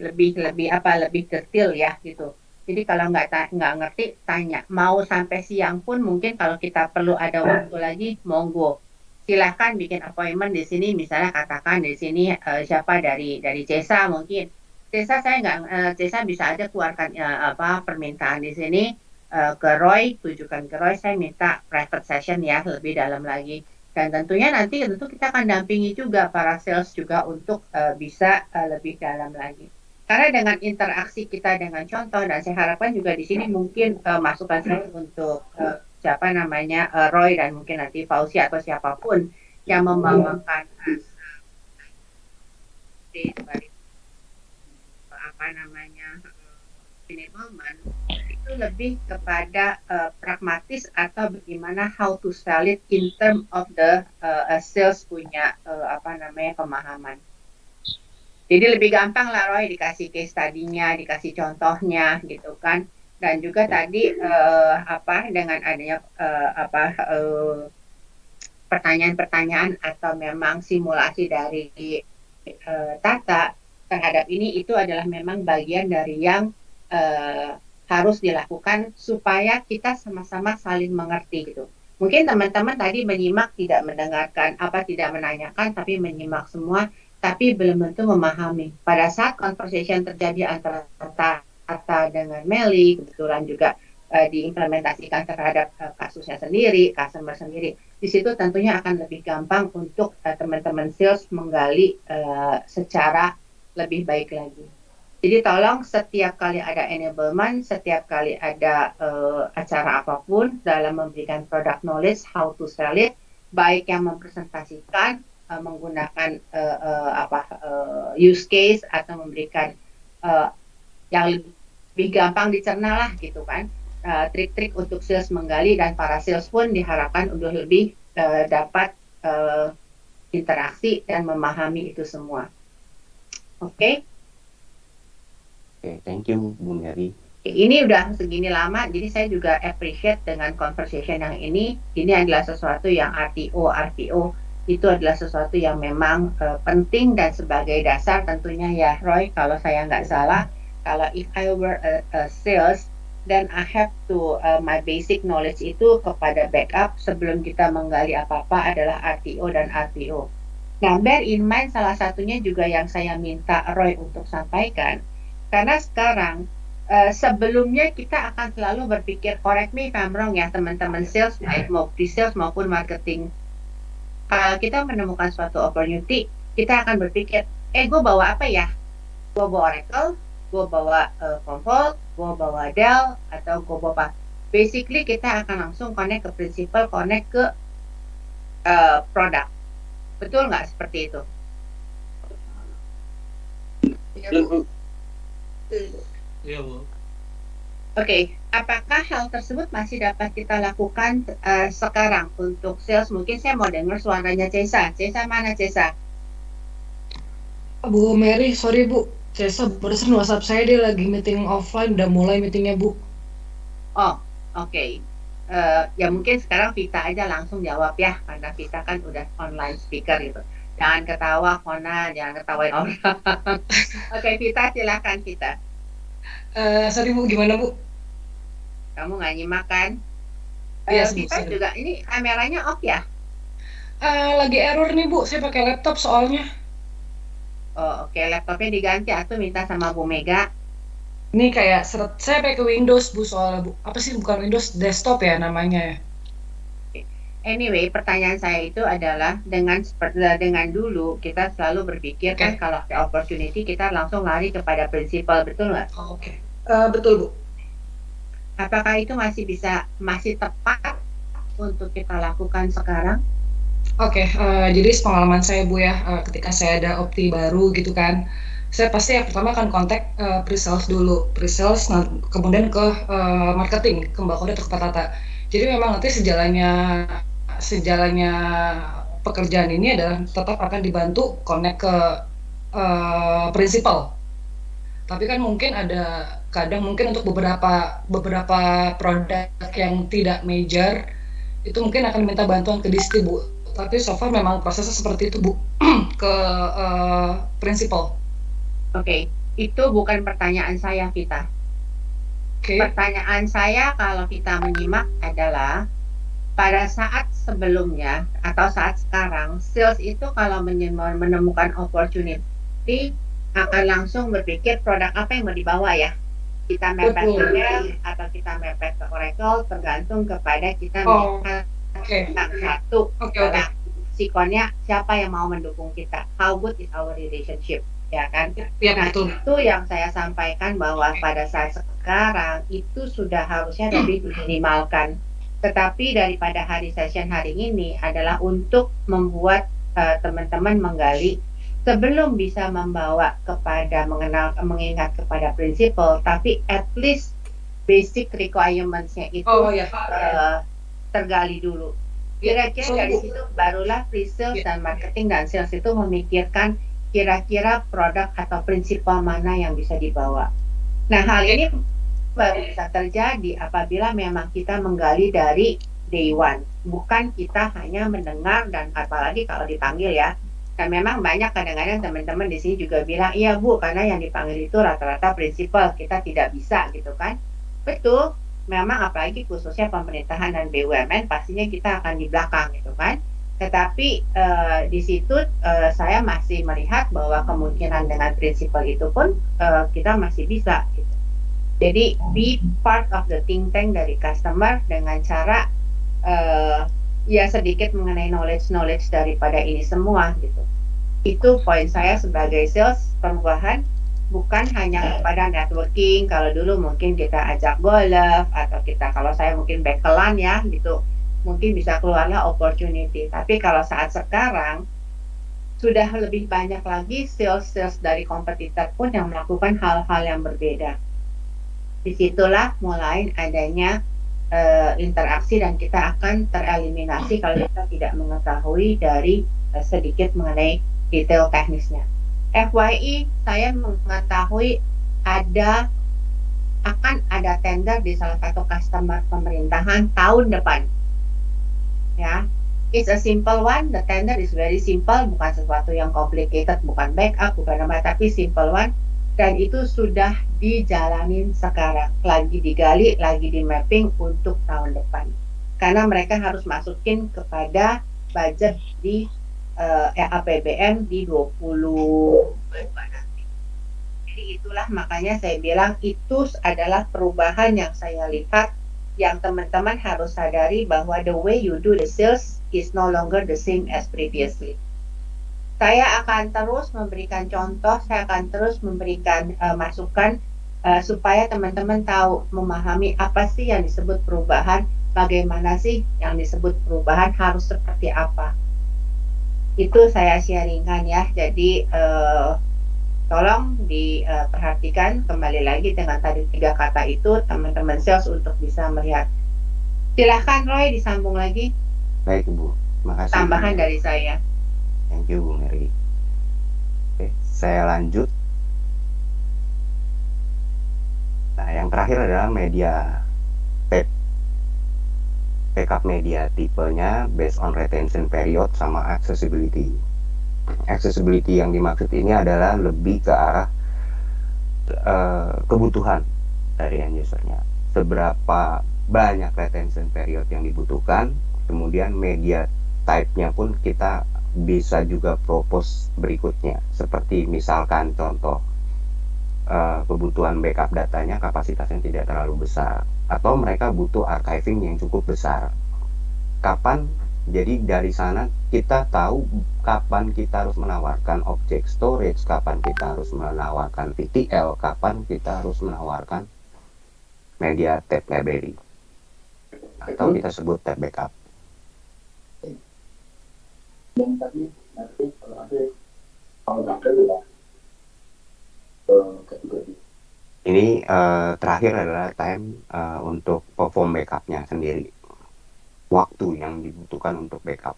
detail ya gitu. Jadi kalau nggak ngerti tanya. Mau sampai siang pun mungkin kalau kita perlu ada waktu lagi monggo. Silahkan bikin appointment di sini, misalnya katakan di sini siapa dari CESA mungkin. CESA bisa aja keluarkan permintaan di sini ke Roy, tujukan ke Roy, saya minta private session ya lebih dalam lagi. Dan tentunya nanti kita akan dampingi juga para sales juga untuk bisa lebih dalam lagi. Karena dengan interaksi kita dengan contoh, dan saya harapkan juga di sini mungkin masukan saya untuk Roy dan mungkin nanti Fauzi atau siapapun yang membawakan enablement itu lebih kepada pragmatis atau bagaimana how to sell it in term of the sales punya pemahaman. Jadi lebih gampang lah Roy dikasih case study-nya, dikasih contohnya gitu kan. Dan juga tadi dengan adanya pertanyaan-pertanyaan atau memang simulasi dari Tata terhadap ini itu adalah memang bagian dari yang harus dilakukan supaya kita sama-sama saling mengerti gitu. Mungkin teman-teman tadi menyimak tidak mendengarkan tidak menanyakan tapi menyimak semua tapi belum tentu memahami. Pada saat conversation terjadi antara Tata dengan Meli kebetulan juga diimplementasikan terhadap kasusnya sendiri, customer sendiri. Di situ tentunya akan lebih gampang untuk teman-teman sales menggali secara lebih baik lagi. Jadi tolong setiap kali ada enablement, setiap kali ada acara apapun dalam memberikan product knowledge, how to sell it, baik yang mempresentasikan menggunakan use case atau memberikan yang lebih gampang dicerna lah gitu kan, trik-trik untuk sales menggali dan para sales pun diharapkan untuk lebih dapat interaksi dan memahami itu semua. Oke. Oke, thank you Bu Mary. Ini udah segini lama, jadi saya juga appreciate dengan conversation yang ini. Ini adalah sesuatu yang RTO, RPO itu adalah sesuatu yang memang penting dan sebagai dasar tentunya ya Roy, kalau saya nggak salah, kalau if I were a sales, then I have to my basic knowledge itu kepada backup sebelum kita menggali apa-apa adalah RTO dan RPO. Nah, bear in mind salah satunya juga yang saya minta Roy untuk sampaikan. Karena sekarang sebelumnya kita akan selalu berpikir, correct me if I'm wrong ya teman-teman sales, baik mau pre-sales maupun marketing. Kalau kita menemukan suatu opportunity, kita akan berpikir, gue bawa apa ya? Gue bawa Oracle, gue bawa Commvault, gue bawa Dell atau gue bawa apa. Basically kita akan langsung connect ke prinsipal, connect ke produk. Betul nggak seperti itu? Iya, Bu. Oke, apakah hal tersebut masih dapat kita lakukan sekarang untuk sales? Mungkin saya mau dengar suaranya Cesa. Cesa mana Cesa? Bu Mary, sorry Bu, Cesa barusan WhatsApp saya, dia lagi meeting offline, udah mulai meetingnya Bu. Oh, oke. Ya mungkin sekarang Vita aja langsung jawab ya, karena Vita kan udah online speaker gitu. Jangan ketawa, Fona, jangan ketawain orang. Oke, Vita, silakan Vita. Sorry Bu, gimana Bu? Kamu nggak nyimak kan? Iya, Vita juga, ini kameranya off ya? Lagi error nih Bu, saya pakai laptop soalnya. Oh, oke, laptopnya diganti atau minta sama Bu Mega? Ini kayak saya pakai Windows Bu soalnya Bu. Apa sih, bukan Windows, desktop ya namanya ya? Anyway, pertanyaan saya itu adalah dengan dulu kita selalu berpikir kan kalau ada opportunity kita langsung lari kepada prinsipal, betul nggak? Oh, oke. Betul Bu. Apakah itu masih tepat untuk kita lakukan sekarang? Oke, jadi pengalaman saya Bu ya, ketika saya ada opti baru gitu kan, saya pasti yang pertama akan kontak pre-sales dulu, pre-sales, kemudian ke marketing, ke Mbak Koda atau ke Pak Tata. Jadi memang nanti sejalannya pekerjaan ini adalah tetap akan dibantu connect ke prinsipal. Tapi kan mungkin kadang mungkin untuk beberapa produk yang tidak major itu mungkin akan minta bantuan ke distribu. Tapi so far memang prosesnya seperti itu Bu, ke prinsipal. Oke, itu bukan pertanyaan saya Vita. Pertanyaan saya kalau kita menyimak adalah pada saat sebelumnya atau saat sekarang, sales itu kalau menemukan opportunity akan langsung berpikir produk apa yang mau dibawa ya. Kita mepet ke Dell atau kita mepet ke Oracle, tergantung kepada kita melihat satu sikonnya siapa yang mau mendukung kita. How good is our relationship, ya kan? Nah, itu yang saya sampaikan bahwa pada saat sekarang itu sudah harusnya lebih diminimalkan. Tetapi daripada session hari ini adalah untuk membuat teman-teman menggali sebelum bisa membawa kepada mengingat kepada prinsipal, tapi at least basic requirements-nya itu tergali dulu. Kira-kira dari situ barulah pre-sales dan marketing dan sales itu memikirkan kira-kira produk atau prinsipal mana yang bisa dibawa. Nah, hal ini baru bisa terjadi apabila memang kita menggali dari day one, bukan kita hanya mendengar dan apalagi kalau dipanggil ya. Dan memang banyak kadang-kadang teman-teman di sini juga bilang, iya Bu, karena yang dipanggil itu rata-rata prinsipal, kita tidak bisa gitu kan. Betul, memang apalagi khususnya pemerintahan dan BUMN pastinya kita akan di belakang gitu kan. Tetapi di situ saya masih melihat bahwa kemungkinan dengan prinsipal itu pun kita masih bisa gitu. Jadi be part of the think tank dari customer dengan cara ya sedikit mengenai knowledge daripada ini semua gitu. Itu poin saya sebagai sales perubahan, bukan hanya kepada networking. Kalau dulu mungkin kita ajak golf atau kalau saya mungkin bekelan ya gitu, mungkin bisa keluarlah opportunity. Tapi kalau saat sekarang sudah lebih banyak lagi sales dari kompetitor pun yang melakukan hal-hal yang berbeda. Disitulah mulai adanya interaksi dan kita akan tereliminasi kalau kita tidak mengetahui dari sedikit mengenai detail teknisnya. FYI, saya mengetahui akan ada tender di salah satu customer pemerintahan tahun depan. Ya, it's a simple one. The tender is very simple, bukan sesuatu yang complicated, bukan backup, bukan apa, tapi simple one. Dan itu sudah dijalanin sekarang, lagi digali, lagi di mapping untuk tahun depan. Karena mereka harus masukin kepada budget di APBN di 20. Jadi itulah makanya saya bilang itu adalah perubahan yang saya lihat, yang teman-teman harus sadari bahwa the way you do the sales is no longer the same as previously. Saya akan terus memberikan contoh, saya akan terus memberikan masukan supaya teman-teman tahu memahami apa sih yang disebut perubahan, bagaimana sih yang disebut perubahan, harus seperti apa. Itu saya sharingkan ya. Jadi tolong diperhatikan kembali lagi dengan tadi 3 kata itu, teman-teman sales untuk bisa melihat. Silahkan Roy, disambung lagi. Baik Bu, makasih. Tambahan dari saya. Thank you Bu Mary. Oke, saya lanjut. Nah, yang terakhir adalah media backup media, tipenya based on retention period sama accessibility. Accessibility yang dimaksud ini adalah lebih ke arah kebutuhan dari end usernya. Seberapa banyak retention period yang dibutuhkan, kemudian media type-nya pun kita bisa juga propose berikutnya. Seperti misalkan contoh, kebutuhan backup datanya kapasitasnya tidak terlalu besar, atau mereka butuh archiving yang cukup besar. Kapan? Jadi dari sana kita tahu kapan kita harus menawarkan object storage, kapan kita harus menawarkan TTL, kapan kita harus menawarkan media tab library, atau kita sebut tab backup. Dan tadi nanti kalau ada ini terakhir adalah time untuk perform backupnya sendiri, waktu yang dibutuhkan untuk backup,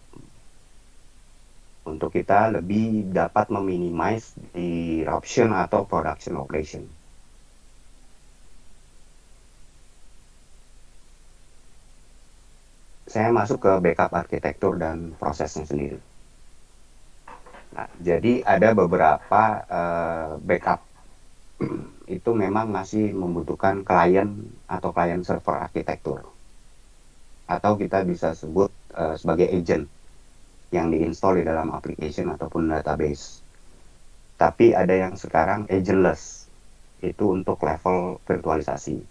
untuk kita lebih dapat meminimize disruption atau production operation. Saya masuk ke backup arsitektur dan prosesnya sendiri. Nah, jadi ada beberapa backup itu memang masih membutuhkan client atau client server arsitektur, atau kita bisa sebut sebagai agent yang diinstal di dalam application ataupun database. Tapi ada yang sekarang agentless, itu untuk level virtualisasi.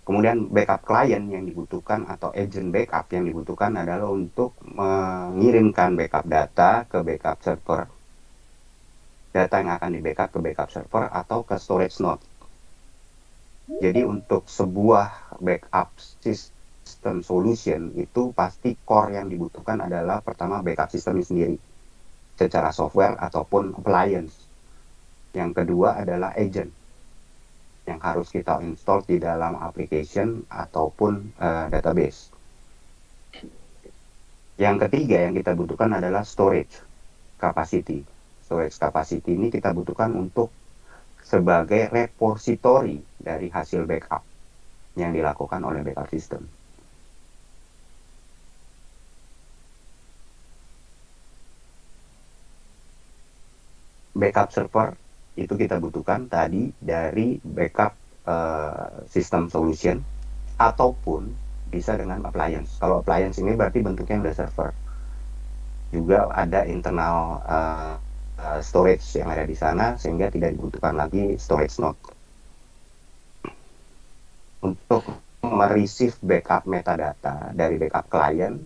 Kemudian backup client yang dibutuhkan atau agent backup yang dibutuhkan adalah untuk mengirimkan backup data ke backup server, data yang akan di backup ke backup server atau ke storage node. Jadi untuk sebuah backup system solution itu pasti core yang dibutuhkan adalah pertama backup sistemnya sendiri secara software ataupun appliance. Yang kedua adalah agent yang harus kita install di dalam application ataupun database. Yang ketiga yang kita butuhkan adalah storage capacity. Storage capacity ini kita butuhkan untuk sebagai repository dari hasil backup yang dilakukan oleh backup system. Backup server itu kita butuhkan tadi dari backup system solution ataupun bisa dengan appliance. Kalau appliance ini berarti bentuknya udah server. Juga ada internal storage yang ada di sana sehingga tidak dibutuhkan lagi storage node. Untuk mereceive backup metadata dari backup client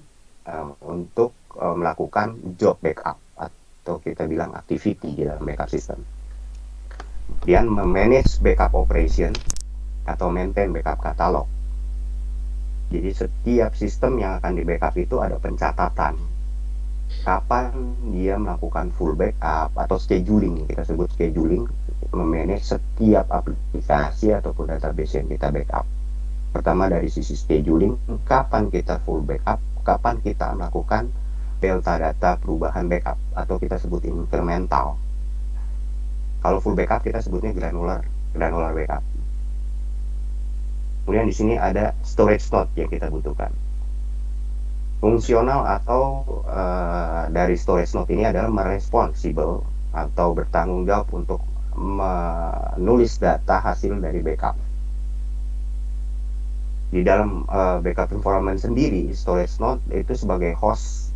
untuk melakukan job backup atau kita bilang activity di dalam backup system. Kemudian memanage backup operation atau maintain backup catalog. Jadi setiap sistem yang akan di backup itu ada pencatatan kapan dia melakukan full backup atau scheduling, kita sebut scheduling, memanage setiap aplikasi ataupun database yang kita backup. Pertama dari sisi scheduling, kapan kita full backup, kapan kita melakukan delta data perubahan backup atau kita sebut incremental. Kalau full backup kita sebutnya granular backup. Kemudian di sini ada storage node yang kita butuhkan. Fungsional atau dari storage node ini adalah meresponsible atau bertanggung jawab untuk menulis data hasil dari backup. Di dalam backup environment sendiri, storage node itu sebagai host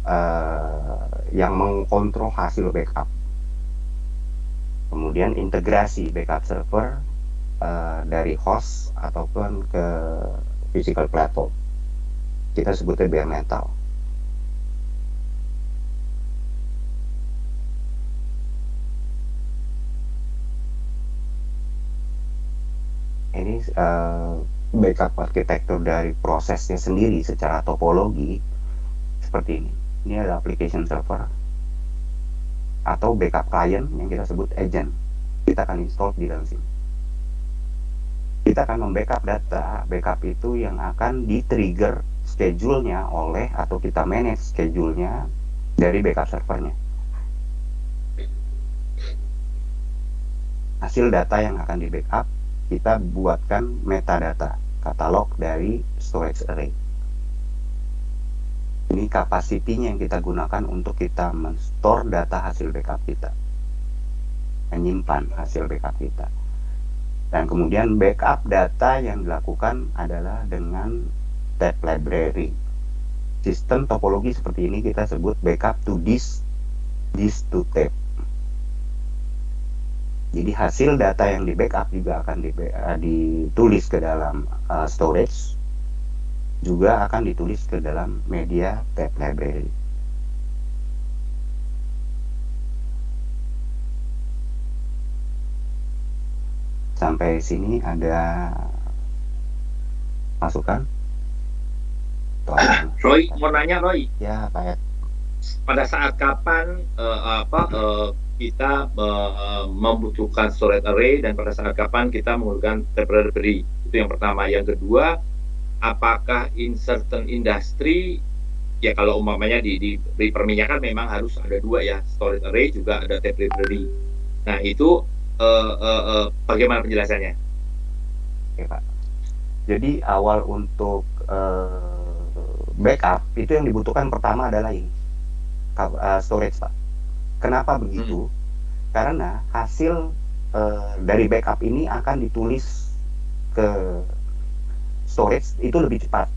yang mengkontrol hasil backup. Kemudian integrasi backup server dari host ataupun ke physical platform. Kita sebutnya bare metal. backup arsitektur dari prosesnya sendiri secara topologi seperti ini. Ini ada application server atau backup client yang kita sebut agent. Kita akan install di dalam sini. Kita akan membackup data. Backup itu yang akan di-trigger schedule-nya oleh, atau kita manage schedule-nya dari backup servernya. Hasil data yang akan di backup, kita buatkan metadata, katalog dari storage array. Ini kapasitinya yang kita gunakan untuk kita men-store data hasil backup kita, menyimpan hasil backup kita. Dan kemudian backup data yang dilakukan adalah dengan tape library. Sistem topologi seperti ini kita sebut backup to disk, disk to tape. Jadi hasil data yang di backup juga akan ditulis ke dalam storage, juga akan ditulis ke dalam media tape library. Sampai sini ada masukan? Roy, mau nanya Roy. Ya, Pak. Pada saat kapan kita membutuhkan storage array, dan pada saat kapan kita menggunakan tape library? Itu yang pertama. Yang kedua, apakah in certain industry, ya kalau umpamanya di perminyakan memang harus ada dua ya, storage array juga ada tape library. Nah itu bagaimana penjelasannya? Oke Pak. Jadi awal untuk backup itu yang dibutuhkan pertama adalah ini storage Pak. Kenapa begitu? Karena hasil dari backup ini akan ditulis ke storage itu lebih cepat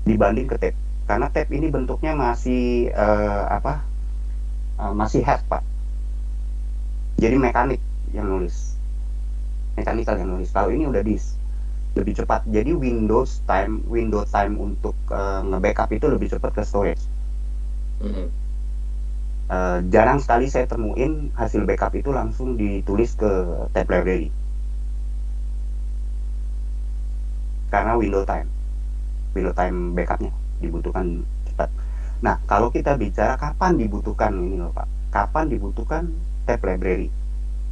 dibanding ke tape. Karena tape ini bentuknya masih masih head Pak. Jadi mekanik yang nulis, mechanical yang nulis. Kalau ini udah disk, lebih cepat. Jadi window time untuk nge-backup itu lebih cepat ke storage. Jarang sekali saya temuin hasil backup itu langsung ditulis ke tape library karena window time backupnya dibutuhkan cepat. Nah kalau kita bicara kapan dibutuhkan ini loh Pak, kapan dibutuhkan tape library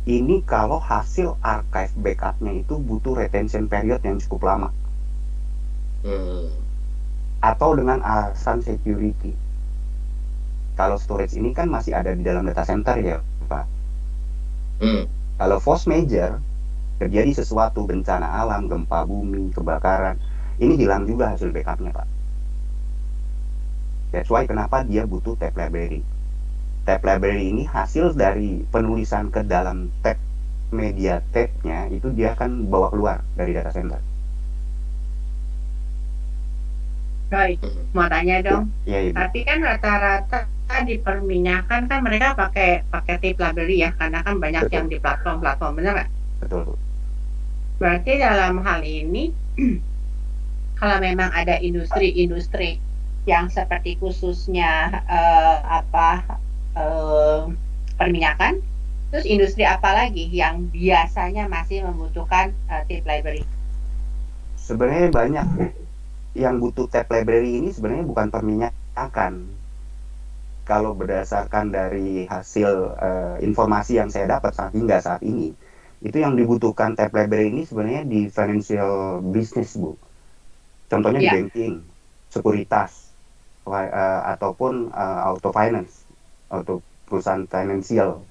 ini, kalau hasil archive backupnya itu butuh retention period yang cukup lama atau dengan alasan security. Kalau storage ini kan masih ada di dalam data center ya Pak. Kalau force major, terjadi sesuatu, bencana alam, gempa bumi, kebakaran, ini hilang juga hasil backupnya Pak. That's why kenapa dia butuh tape library. Tape library ini hasil dari penulisan ke dalam tape, media tape-nya itu dia akan bawa keluar dari data center. Roy, mau tanya dong. Ya, tapi kan rata-rata di perminyakan kan mereka pakai tape library ya, karena kan banyak yang di platform-platform, benar nggak? Betul. Berarti dalam hal ini, kalau memang ada industri-industri yang seperti khususnya perminyakan, terus industri apa lagi yang biasanya masih membutuhkan tape library? Sebenarnya banyak yang butuh tape library ini sebenarnya bukan perminyakan. Kalau berdasarkan dari hasil informasi yang saya dapat hingga saat ini, itu yang dibutuhkan tape library ini sebenarnya di financial business Bu. Contohnya di banking, sekuritas, ataupun auto finance, auto perusahaan finansial.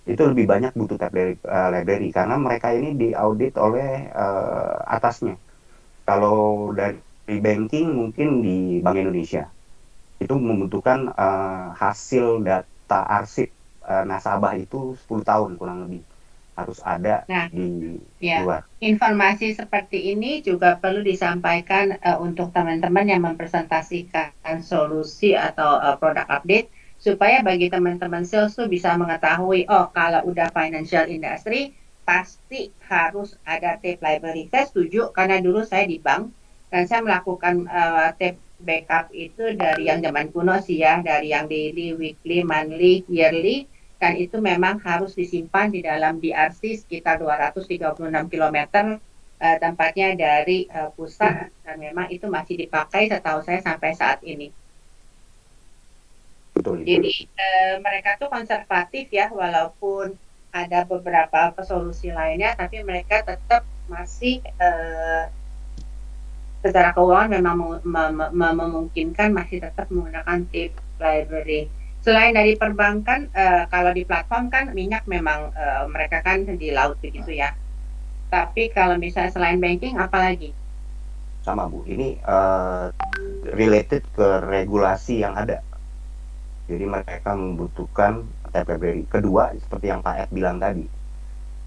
Itu lebih banyak butuh tape library karena mereka ini diaudit oleh atasnya. Kalau dari banking mungkin di Bank Indonesia itu membutuhkan hasil data arsip nasabah itu 10 tahun kurang lebih harus ada di luar. Informasi seperti ini juga perlu disampaikan untuk teman-teman yang mempresentasikan solusi atau produk update, supaya bagi teman-teman sales tuh bisa mengetahui, oh kalau udah financial industry pasti harus ada tape library. Saya setuju karena dulu saya di bank dan saya melakukan tape backup itu dari yang zaman kuno sih ya, dari yang daily, weekly, monthly, yearly, dan itu memang harus disimpan di dalam DRC sekitar 236 km tempatnya dari pusat dan memang itu masih dipakai setahu saya sampai saat ini. Betul. Jadi mereka tuh konservatif ya, walaupun ada beberapa solusi lainnya, tapi mereka tetap masih secara keuangan memang memungkinkan masih tetap menggunakan tape library. Selain dari perbankan, kalau di platform kan minyak memang mereka kan di laut begitu ya. Tapi kalau misalnya selain banking, apalagi? Sama Bu, ini related ke regulasi yang ada. Jadi mereka membutuhkan tape library. Kedua, seperti yang Pak Ed bilang tadi.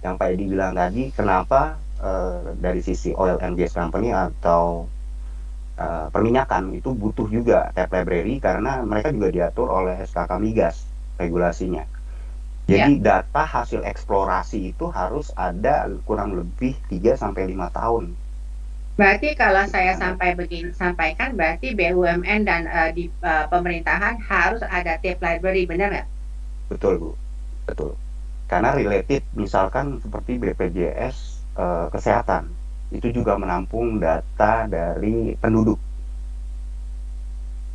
Yang Pak Edi bilang tadi, kenapa dari sisi oil and gas company atau perminyakan itu butuh juga tape library karena mereka juga diatur oleh SKK Migas regulasinya. Jadi data hasil eksplorasi itu harus ada kurang lebih 3-5 tahun. Berarti kalau saya sampaikan berarti BUMN dan di pemerintahan harus ada tape library, benar nggak? Betul Bu, betul. Karena related misalkan seperti BPJS kesehatan itu juga menampung data dari penduduk.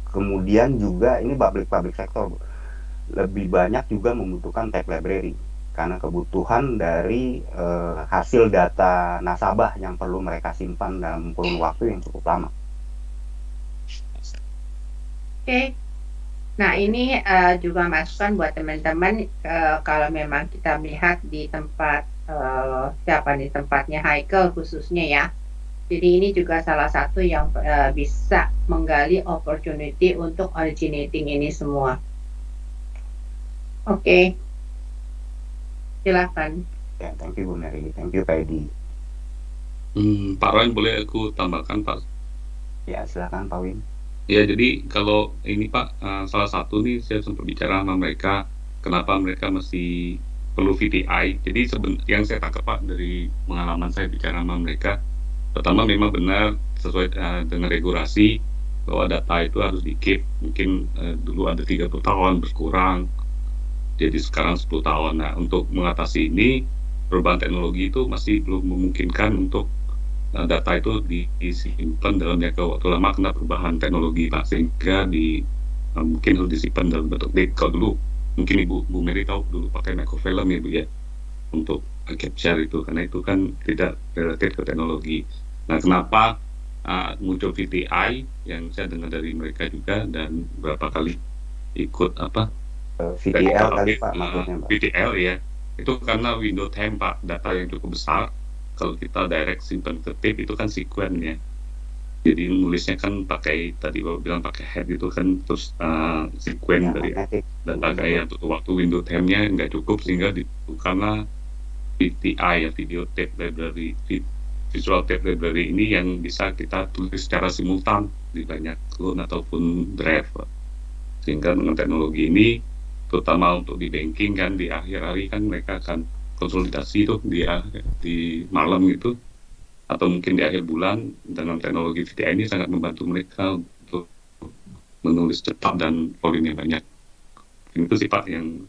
Kemudian juga ini public sector lebih banyak juga membutuhkan tape library karena kebutuhan dari hasil data nasabah yang perlu mereka simpan dalam kurun waktu yang cukup lama. Oke. Nah ini juga masukan buat teman-teman kalau memang kita melihat di tempat di tempatnya Haikal khususnya ya. Jadi ini juga salah satu yang bisa menggali opportunity untuk originating ini semua. Oke. Silakan. Ya, thank you Bu Mary, thank you Pak Edi. Pak Roy, boleh aku tambahkan Pak? Ya silakan Pak Win. Ya, jadi kalau ini Pak, salah satu nih saya sempat bicara sama mereka, kenapa mereka masih perlu VTI. Jadi yang saya tangkap Pak dari pengalaman saya bicara sama mereka, pertama memang benar sesuai dengan regulasi bahwa data itu harus di-keep. Mungkin dulu ada 30 tahun berkurang, jadi sekarang 10 tahun. Nah, untuk mengatasi ini, perubahan teknologi itu masih belum memungkinkan untuk data itu disimpan dalam jangka waktu lama karena perubahan teknologi Pak, sehingga mungkin harus disimpan dalam bentuk data. Kalau dulu mungkin Bu Mary tahu dulu pakai microfilm ya Bu ya untuk capture itu, karena itu kan tidak relatif ke teknologi. Nah, kenapa muncul VTI yang saya dengar dari mereka juga dan berapa kali ikut VTL kali Pak maksudnya Pak. VTL ya, itu karena window time Pak, data yang cukup besar. Kalau kita direct simpan ke tape itu kan sequence ya, jadi nulisnya kan pakai tadi Bapak bilang pakai head itu kan, terus sequence dari data kayak waktu window time-nya nggak cukup sehingga karena VTI ya, video tape library, visual tape library ini yang bisa kita tulis secara simultan di banyak clone ataupun drive Pak. Sehingga dengan teknologi ini, terutama untuk di banking kan di akhir hari kan mereka akan konsolidasi itu di malam gitu, atau mungkin di akhir bulan. Dengan teknologi VTI ini sangat membantu mereka untuk menulis cepat dan volumenya banyak. Itu sih Pak yang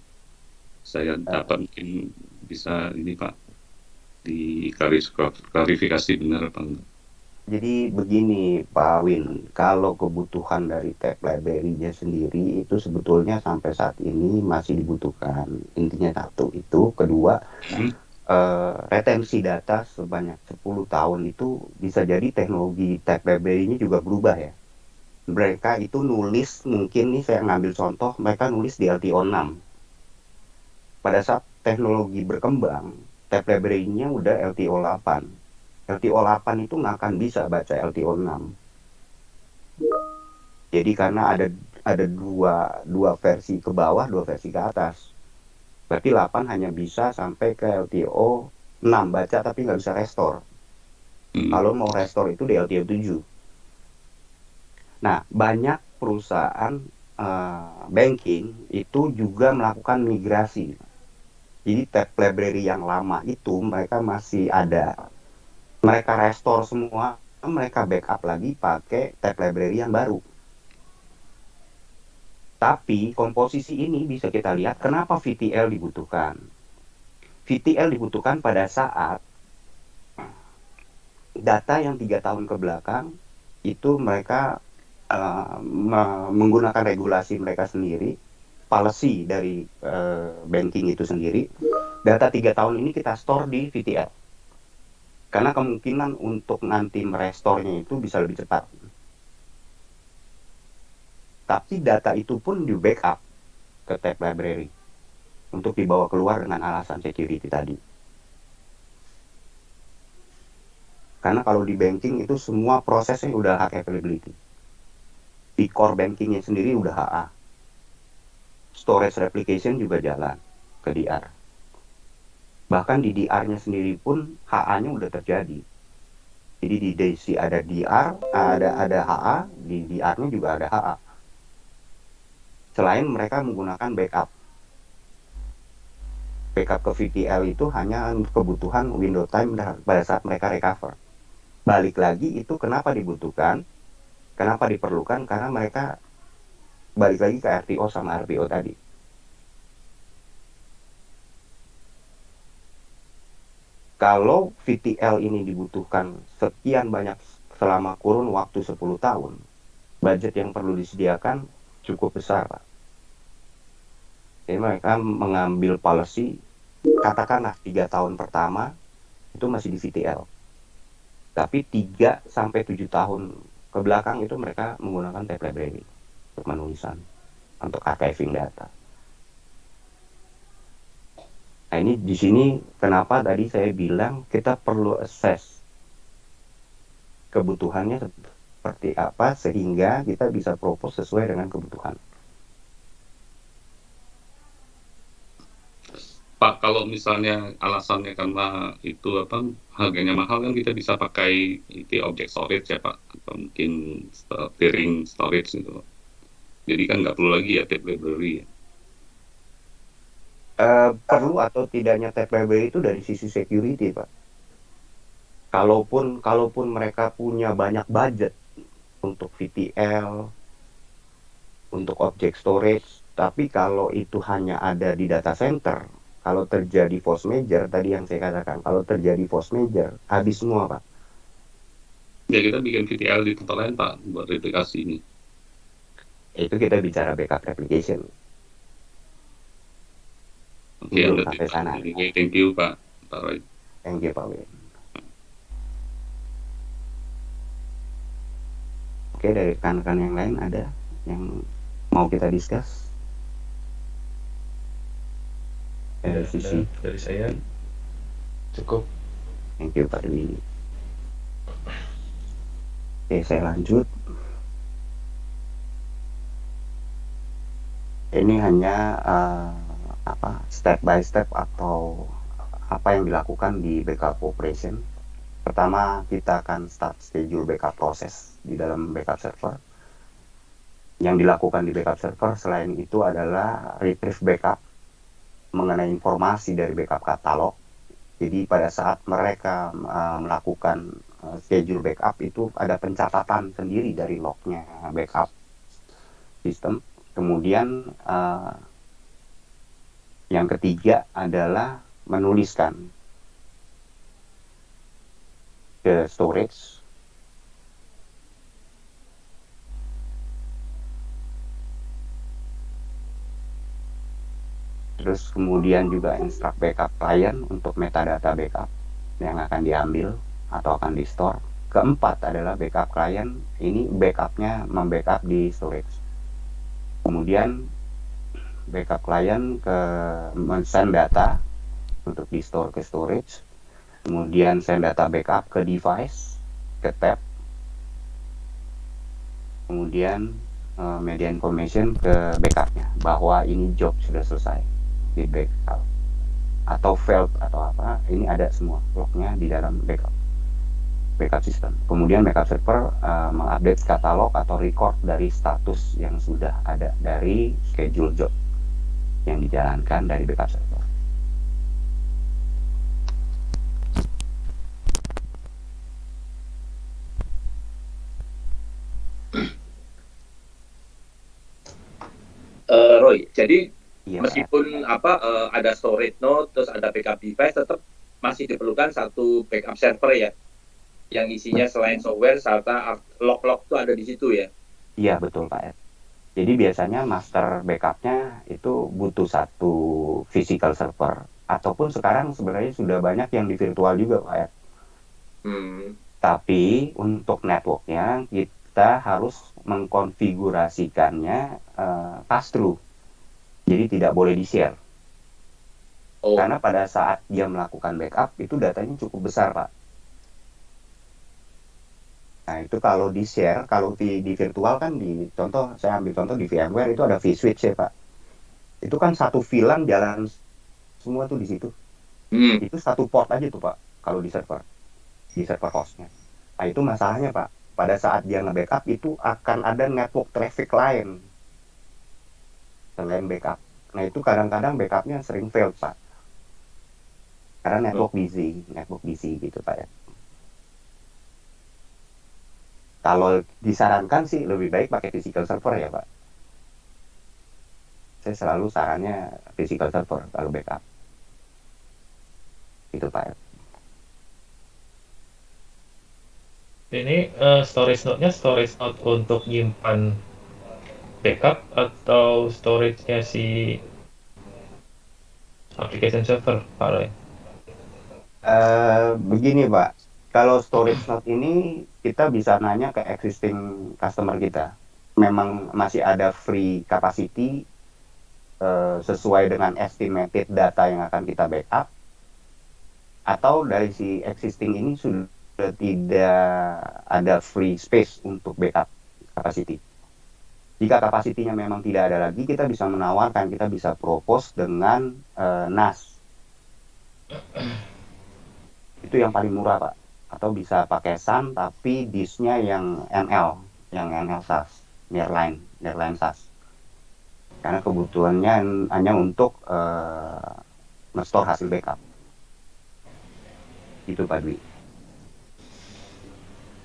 saya dapat, mungkin bisa ini Pak diklarifikasi benar apa enggak. Jadi begini Pak Win, kalau kebutuhan dari tape library-nya sendiri itu sebetulnya sampai saat ini masih dibutuhkan. Intinya satu itu, kedua retensi data sebanyak 10 tahun itu bisa jadi teknologi tape library-nya juga berubah ya. Mereka itu nulis, mungkin nih saya ngambil contoh, mereka nulis di LTO 6. Pada saat teknologi berkembang, tape library-nya udah LTO 8. LTO 8 itu nggak akan bisa baca LTO 6. Jadi karena ada dua versi ke bawah, dua versi ke atas. Berarti 8 hanya bisa sampai ke LTO 6 baca tapi nggak bisa restore. Kalau mau restore itu di LTO 7. Nah, banyak perusahaan banking itu juga melakukan migrasi. Jadi tape library yang lama itu mereka masih ada. Mereka restore semua, mereka backup lagi pakai tape library yang baru. Tapi komposisi ini bisa kita lihat kenapa VTL dibutuhkan. VTL dibutuhkan pada saat data yang 3 tahun ke belakang itu mereka menggunakan regulasi mereka sendiri, policy dari banking itu sendiri. Data 3 tahun ini kita store di VTL. Karena kemungkinan untuk nanti merestornya itu bisa lebih cepat. Tapi data itu pun di backup ke tape library untuk dibawa keluar dengan alasan security tadi. Karena kalau di banking itu semua prosesnya udah high availability. Di core bankingnya sendiri udah HA. Storage replication juga jalan ke DR. Bahkan di DR-nya sendiri pun HA-nya udah terjadi. Jadi di DC ada DR, ada HA, di DR-nya juga ada HA. Selain mereka menggunakan backup. Backup ke VTL itu hanya untuk kebutuhan window time pada saat mereka recover. Balik lagi itu kenapa dibutuhkan, kenapa diperlukan, karena mereka balik lagi ke RTO sama RPO tadi. Kalau VTL ini dibutuhkan sekian banyak selama kurun waktu 10 tahun, budget yang perlu disediakan cukup besar, Pak. Jadi mereka mengambil policy, katakanlah 3 tahun pertama itu masih di VTL. Tapi 3 sampai 7 tahun ke belakang itu mereka menggunakan tape library untuk penulisan, untuk archiving data. Nah ini di sini kenapa tadi saya bilang kita perlu assess kebutuhannya seperti apa sehingga kita bisa propose sesuai dengan kebutuhan. Pak, kalau misalnya alasannya karena itu harganya mahal kan kita bisa pakai itu object storage ya Pak, atau mungkin peering storage gitu. Jadi kan nggak perlu lagi ya tape library ya. Perlu atau tidaknya tape library itu dari sisi security, Pak. Kalaupun mereka punya banyak budget untuk VTL, untuk object storage, tapi kalau itu hanya ada di data center, kalau terjadi force major, tadi yang saya katakan, kalau terjadi force major, habis semua, Pak. Ya kita bikin VTL di tempat lain, Pak, buat replikasi ini. Itu kita bicara backup replication. Oke, sampai sana. Thank you, Pak Roy. Thank you, Pak Win. Oke, dari rekan-rekan yang lain ada yang mau kita discuss? Ya, dari saya cukup. Thank you, Pak Dwi. Oke, saya lanjut. Ini hanya step by step atau apa yang dilakukan di backup operation. Pertama, kita akan start schedule backup proses di dalam backup server. Yang dilakukan di backup server selain itu adalah retrieve backup mengenai informasi dari backup katalog. Jadi pada saat mereka melakukan schedule backup itu ada pencatatan sendiri dari lognya backup system. Kemudian yang ketiga adalah menuliskan ke storage. Terus kemudian juga instruct backup client untuk metadata backup yang akan diambil atau akan di store. Keempat adalah backup client, ini backupnya membackup di storage. Kemudian backup client ke send data untuk di store ke storage, kemudian send data backup ke device, ke tab, kemudian media information ke backupnya bahwa ini job sudah selesai di backup atau failed atau apa, ini ada semua lognya di dalam backup system. Kemudian backup server mengupdate katalog atau record dari status yang sudah ada dari schedule job yang dijalankan dari backup server. Roy, jadi meskipun ada storage node, terus ada backup device, tetap masih diperlukan satu backup server ya? yang isinya selain software serta log-log itu ada di situ ya? Iya betul Pak Ed. Jadi biasanya master backupnya itu butuh satu physical server, ataupun sekarang sebenarnya sudah banyak yang di virtual juga Pak Ed. Tapi untuk networknya kita harus mengkonfigurasikannya pass-through. Jadi tidak boleh di-share. Karena pada saat dia melakukan backup itu datanya cukup besar Pak. Nah itu kalau di-share, kalau di virtual kan saya ambil contoh di VMware itu ada vSwitch ya Pak. Itu kan satu VLAN jalan semua tuh di situ. Itu satu port aja tuh Pak kalau di server hostnya. Nah itu masalahnya Pak. Pada saat dia nge-backup itu akan ada network traffic lain selain backup. Nah itu kadang-kadang backupnya sering fail Pak. Karena network busy gitu Pak ya. Kalau disarankan sih lebih baik pakai physical server ya Pak. Saya selalu sarannya physical server kalau backup. Itu Pak. Ini storage node-nya storage node untuk nyimpan backup atau storage-nya si application server Pak Roy? Begini Pak. Kalau storage node ini kita bisa nanya ke existing customer kita. Memang masih ada free capacity sesuai dengan estimated data yang akan kita backup, atau dari si existing ini sudah tidak ada free space untuk backup capacity. Jika kapasitinya memang tidak ada lagi, kita bisa menawarkan, kita bisa propose dengan NAS. Itu yang paling murah Pak. Atau bisa pakai SAN tapi disknya yang NL SAS, nearline SAS. Karena kebutuhannya hanya untuk nge-store hasil backup. Itu Pak Dwi.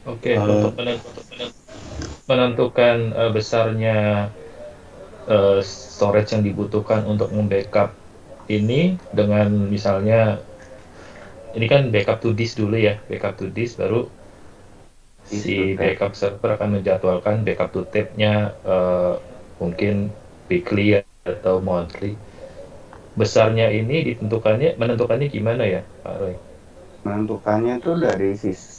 Oke, untuk menentukan besarnya storage yang dibutuhkan untuk membackup ini dengan misalnya ini kan backup to disk dulu ya, backup to disk baru si backup server akan menjadwalkan backup to tape-nya mungkin weekly atau monthly. Besarnya ini menentukannya gimana ya Pak Roy? Menentukannya itu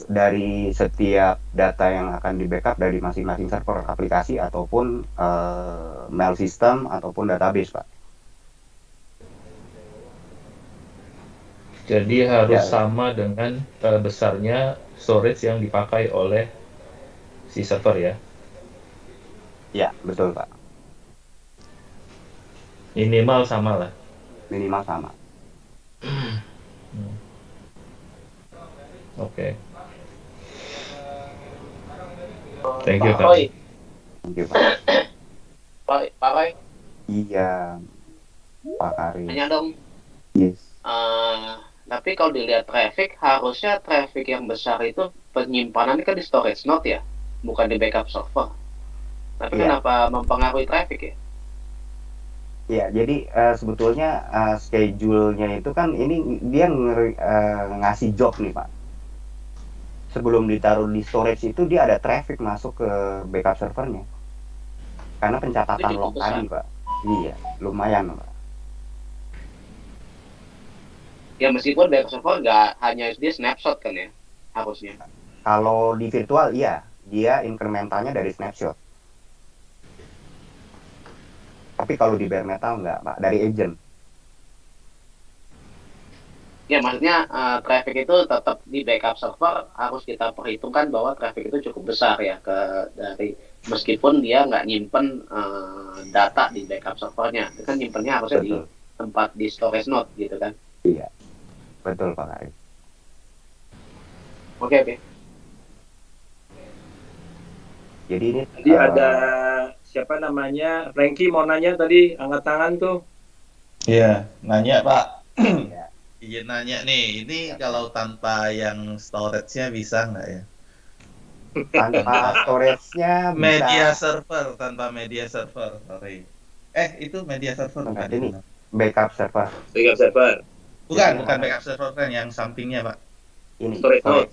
dari setiap data yang akan di backup dari masing-masing server aplikasi ataupun mail system ataupun database Pak. Jadi harus sama dengan besarnya storage yang dipakai oleh si server ya? Ya, betul Pak. Minimal sama lah? Minimal sama. Oke. Thank you Pak Roy. Thank you Pak. Pak Roy. Iya, Pak Karim. Tanya dong. Yes. Tapi kalau dilihat traffic, harusnya traffic yang besar itu penyimpanannya kan di storage node ya, bukan di backup server. Tapi kenapa mempengaruhi traffic ya? Ya, jadi sebetulnya schedule-nya itu kan ini dia ngasih job nih Pak. Sebelum ditaruh di storage itu dia ada traffic masuk ke backup servernya. Karena pencatatan log tadi Pak. Iya, lumayan Pak. Ya meskipun backup server nggak hanya dia snapshot kan ya, harusnya. Kalau di virtual iya, dia incrementalnya dari snapshot. Tapi kalau di bare metal nggak Pak, dari agent. Ya maksudnya traffic itu tetap di backup server harus kita perhitungkan bahwa traffic itu cukup besar ya dari meskipun dia nggak nyimpen data di backup servernya, itu kan nyimpennya harusnya di tempat di storage node gitu kan? Iya, betul Pak Arif. Oke. Jadi ini tadi ada siapa namanya? Franky mau nanya tadi, angkat tangan tuh. Iya, nanya Pak. Izin nanya nih, ini kalau tanpa yang storage-nya bisa nggak ya? Tanpa storage-nya bisa. Media server, tanpa media server, sorry. Itu media server bukan ini? Backup server. Backup server. Bukan backup server kan yang sampingnya Pak. Ini storage node.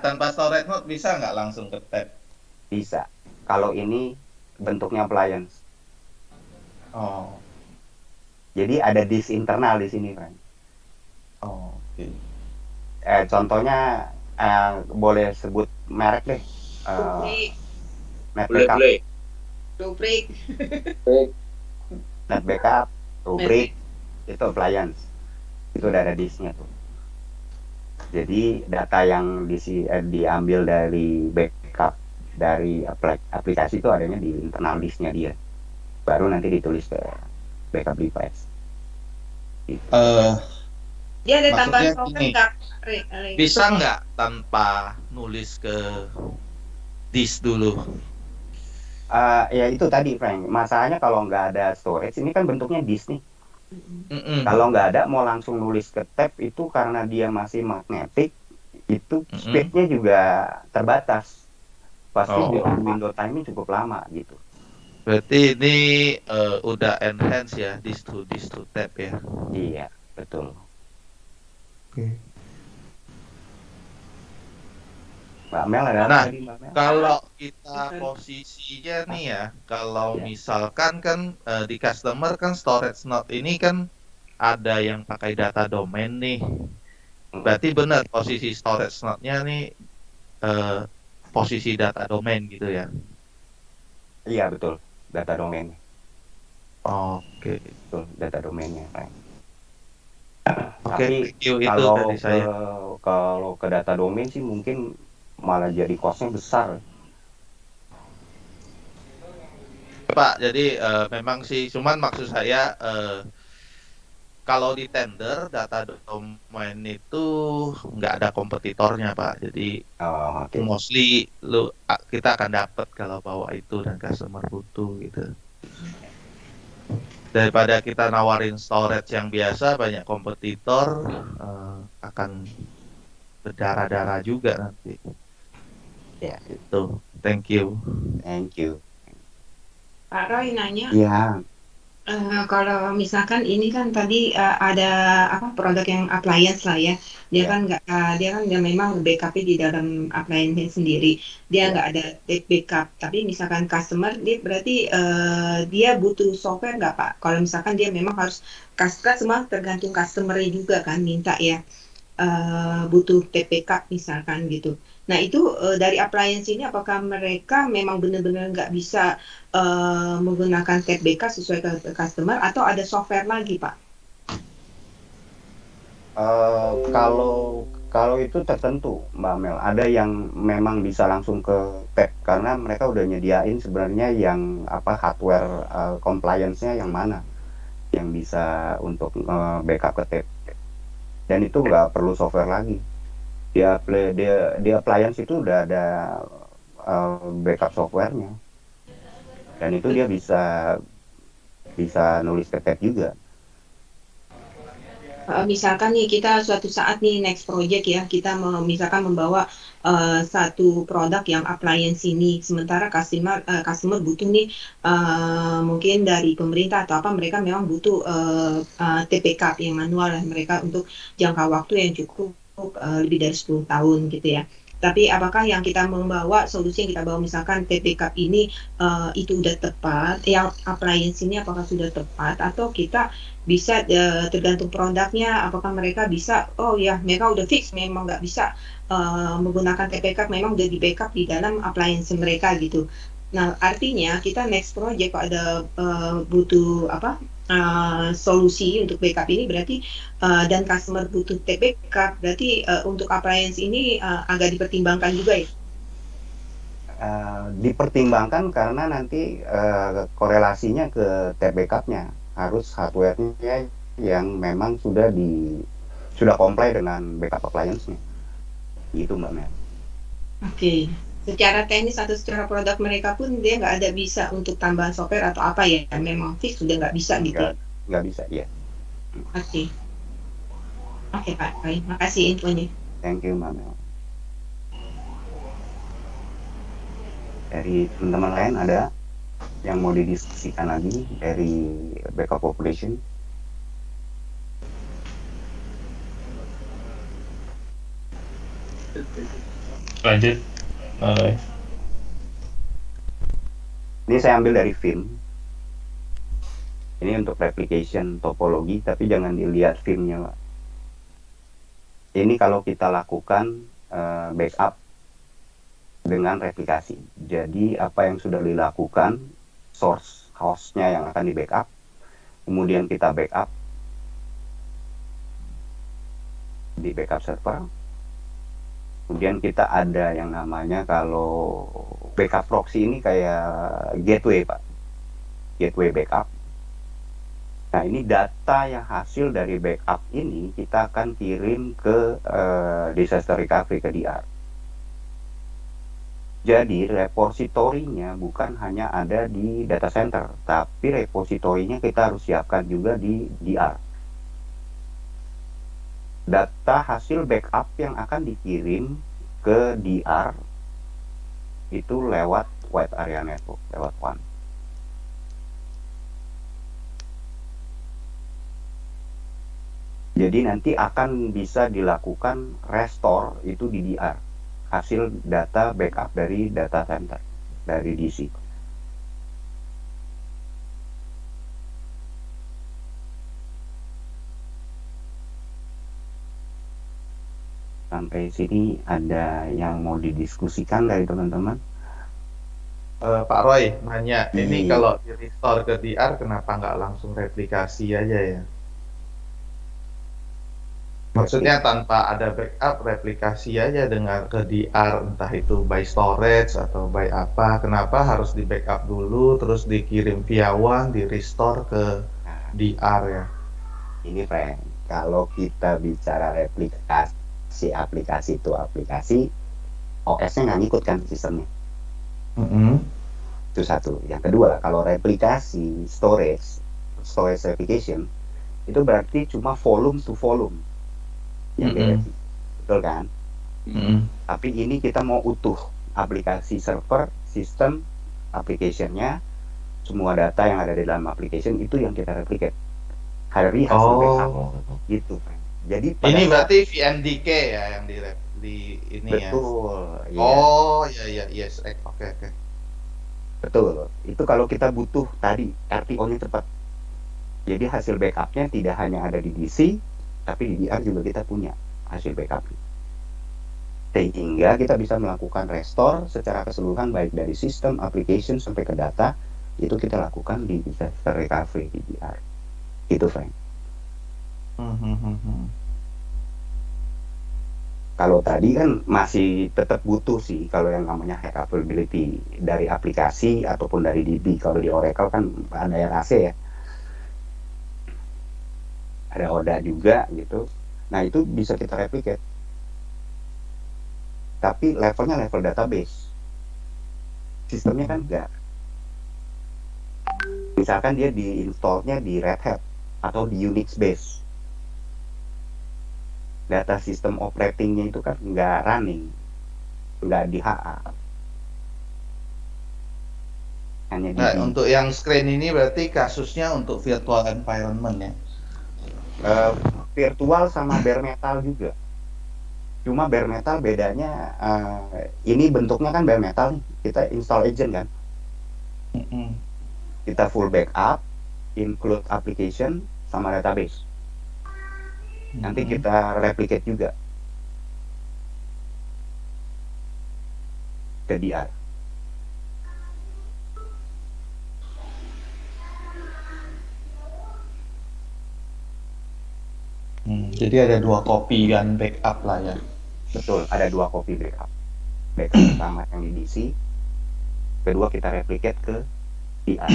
Tanpa storage node bisa nggak langsung ke tab? Bisa. Kalau ini bentuknya appliance. Oh. Jadi ada disk internal di sini, Frank. Oh, oke. Contohnya boleh sebut merek deh. Net Boleh, backup, boleh. Rubrik. net backup, rubrik, itu appliance. Itu udah ada disknya tuh. Jadi data yang diambil dari backup dari aplikasi itu adanya di internal disknya dia. Baru nanti ditulis ke backup device. Gitu. Dia ada tambahan Maksudnya software gini, nggak? bisa nggak tanpa nulis ke disk dulu? Ya itu tadi, Frank. Masalahnya kalau nggak ada storage, ini kan bentuknya disk nih. Kalau nggak ada, mau langsung nulis ke tab itu karena dia masih magnetic, itu speednya juga terbatas. Pasti window time-nya cukup lama gitu. Berarti ini udah enhance ya, disk to tab ya? Iya, betul. Oke. Mbak Mel ada apa Nah, tadi, Mbak Mel? kalau kita posisinya nih ya, kalau misalkan kan di customer kan storage node ini kan ada yang pakai data domain nih. Berarti benar posisi storage node-nya nih posisi data domain gitu ya? Iya, betul. Data domain. Oke. Betul, data domainnya, Frank. Oke, Tapi itu dari saya. kalau ke data domain sih mungkin malah jadi cost-nya besar. Pak, jadi memang sih, cuman maksud saya kalau di tender data domain itu nggak ada kompetitornya, Pak. Jadi mostly kita akan dapat kalau bawa itu dan customer butuh gitu. Daripada kita nawarin storage yang biasa banyak kompetitor, akan berdarah-darah juga nanti. Ya, itu. Thank you. Thank you. Pak Roy nanya. Iya. Kalau misalkan ini kan tadi ada produk yang appliance lah ya, dia kan nggak dia kan memang backup di dalam appliance sendiri, dia nggak ada backup. Tapi misalkan customer dia berarti dia butuh software nggak Pak? Kalau misalkan dia memang harus semua tergantung customer-nya juga kan minta ya butuh TPK misalkan gitu. Nah itu dari appliance ini apakah mereka memang benar-benar nggak bisa menggunakan TPK sesuai ke customer atau ada software lagi Pak? Kalau itu tertentu Mbak Mel, ada yang memang bisa langsung ke tab karena mereka udah nyediain sebenarnya yang hardware compliance-nya yang mana yang bisa untuk backup ke tab. Dan itu nggak perlu software lagi. Di appliance itu udah ada backup softwarenya. Dan itu dia bisa nulis ke tab juga. Misalkan nih kita suatu saat nih next project ya, kita misalkan membawa satu produk yang appliance ini, sementara customer butuh nih mungkin dari pemerintah atau apa, mereka memang butuh TPK yang manual lah mereka untuk jangka waktu yang cukup lebih dari 10 tahun gitu ya. Tapi apakah yang kita membawa, solusi yang kita bawa misalkan TPK ini itu udah tepat, yang appliance ini apakah sudah tepat, atau kita bisa tergantung produknya, apakah mereka bisa, oh ya mereka udah fix memang nggak bisa menggunakan TPK, memang udah di backup di dalam appliance mereka gitu. Nah artinya kita next project kalau ada butuh solusi untuk backup ini berarti dan customer butuh TPK, berarti untuk appliance ini agak dipertimbangkan juga ya? Dipertimbangkan karena nanti korelasinya ke tab backup-nya harus hardware-nya yang memang sudah comply dengan backup appliance-nya. Gitu Mbak Mel. Oke. Secara teknis atau secara produk mereka pun dia nggak ada bisa untuk tambahan software atau apa ya, memang fix sudah nggak bisa gitu. Nggak bisa ya. Oke Pak, baik, makasih infonya. Thank you Mbak Mel. Dari teman-teman lain ada yang mau didiskusikan lagi dari backup population? Lanjut. Roy. Ini saya ambil dari Vim. Ini untuk replication topologi, tapi jangan dilihat Vimnya, Pak. Ini kalau kita lakukan backup dengan replikasi. Jadi apa yang sudah dilakukan, source hostnya yang akan di backup, kemudian kita backup di backup server. Kemudian kita ada yang namanya, kalau backup proxy ini kayak gateway, Pak. Gateway backup. Nah, ini data yang hasil dari backup ini kita akan kirim ke disaster recovery, ke DR. Jadi repositorinya bukan hanya ada di data center, tapi repositorinya kita harus siapkan juga di DR. Data hasil backup yang akan dikirim ke DR itu lewat wide area network, lewat WAN. Jadi nanti akan bisa dilakukan restore itu di DR, hasil data backup dari data center, dari DC. Sampai sini ada yang mau didiskusikan dari teman-teman? Pak Roy nanya, ini kalau di restore ke DR kenapa nggak langsung replikasi aja ya? Maksudnya tanpa ada backup, replikasi aja dengan ke DR, entah itu by storage atau by apa. Kenapa harus di backup dulu, terus dikirim via WAN, di restore ke DR ya? Ini Frank, kalau kita bicara replikasi, si aplikasi itu aplikasi, OS-nya nggak ngikut kan sistemnya. Itu satu. Yang kedua, kalau replikasi storage application, itu berarti cuma volume to volume yang direvisi, betul kan? Tapi ini kita mau utuh aplikasi server, sistem, application-nya, semua data yang ada di dalam application itu yang kita replicate hari hasil backup gitu kan. Jadi ini berarti VMDK ya yang di ini betul, ya. Oh ya yes, oke. Betul. Itu kalau kita butuh tadi RTO-nya cepat. Jadi hasil backupnya tidak hanya ada di DC, tapi di DR juga kita punya hasil backup. Sehingga kita bisa melakukan restore secara keseluruhan baik dari sistem, application sampai ke data, itu kita lakukan di disaster recovery di DR. Itu Frank. Kalau tadi kan masih tetap butuh sih kalau yang namanya hack availability dari aplikasi ataupun dari DB. Kalau di Oracle kan ada RAC ya, ada ODA juga gitu. Nah itu bisa kita replicate, tapi levelnya level database, sistemnya kan enggak. Misalkan dia diinstalnya di Red Hat atau di Unix base, data sistem operatingnya itu kan nggak running, nggak di HA. Hanya nah, untuk yang screen ini berarti kasusnya untuk virtual environment ya? Virtual sama bare metal juga. Cuma bare metal bedanya, ini bentuknya kan bare metal nih, kita install agent kan. Kita full backup, include application sama database. Nanti kita replicate juga ke DR. Jadi ada 2 copy kan backup lah ya. Betul, ada 2 copy backup. Backup pertama yang di DC, kedua kita replicate ke DR.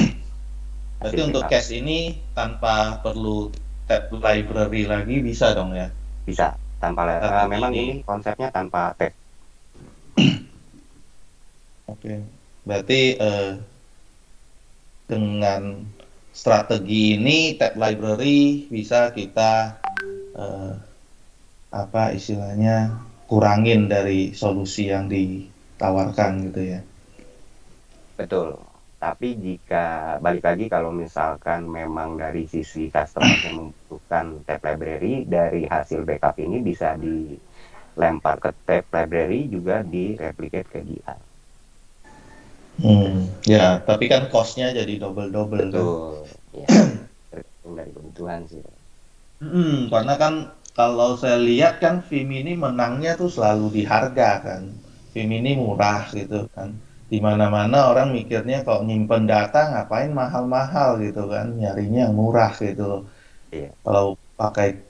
Berarti untuk case ini tanpa perlu tab library lagi bisa dong ya? Bisa, tanpa memang ini konsepnya tanpa tab. Oke, berarti dengan strategi ini tab library bisa kita apa istilahnya kurangin dari solusi yang ditawarkan gitu ya? Betul. Tapi jika balik lagi kalau misalkan memang dari sisi customer yang membutuhkan tab library dari hasil backup ini bisa lempar ke tape library juga di-replicate ke DR. Ya, tapi kan cost-nya jadi double-double kan. Betul. Ya, tergantung dari kebutuhan sih. Karena kan kalau saya lihat kan Vim ini menangnya tuh selalu di harga kan. Vim ini murah gitu kan. Di mana-mana orang mikirnya kalau nyimpen data ngapain mahal-mahal gitu kan, nyarinya yang murah gitu loh. Iya. Kalau pakai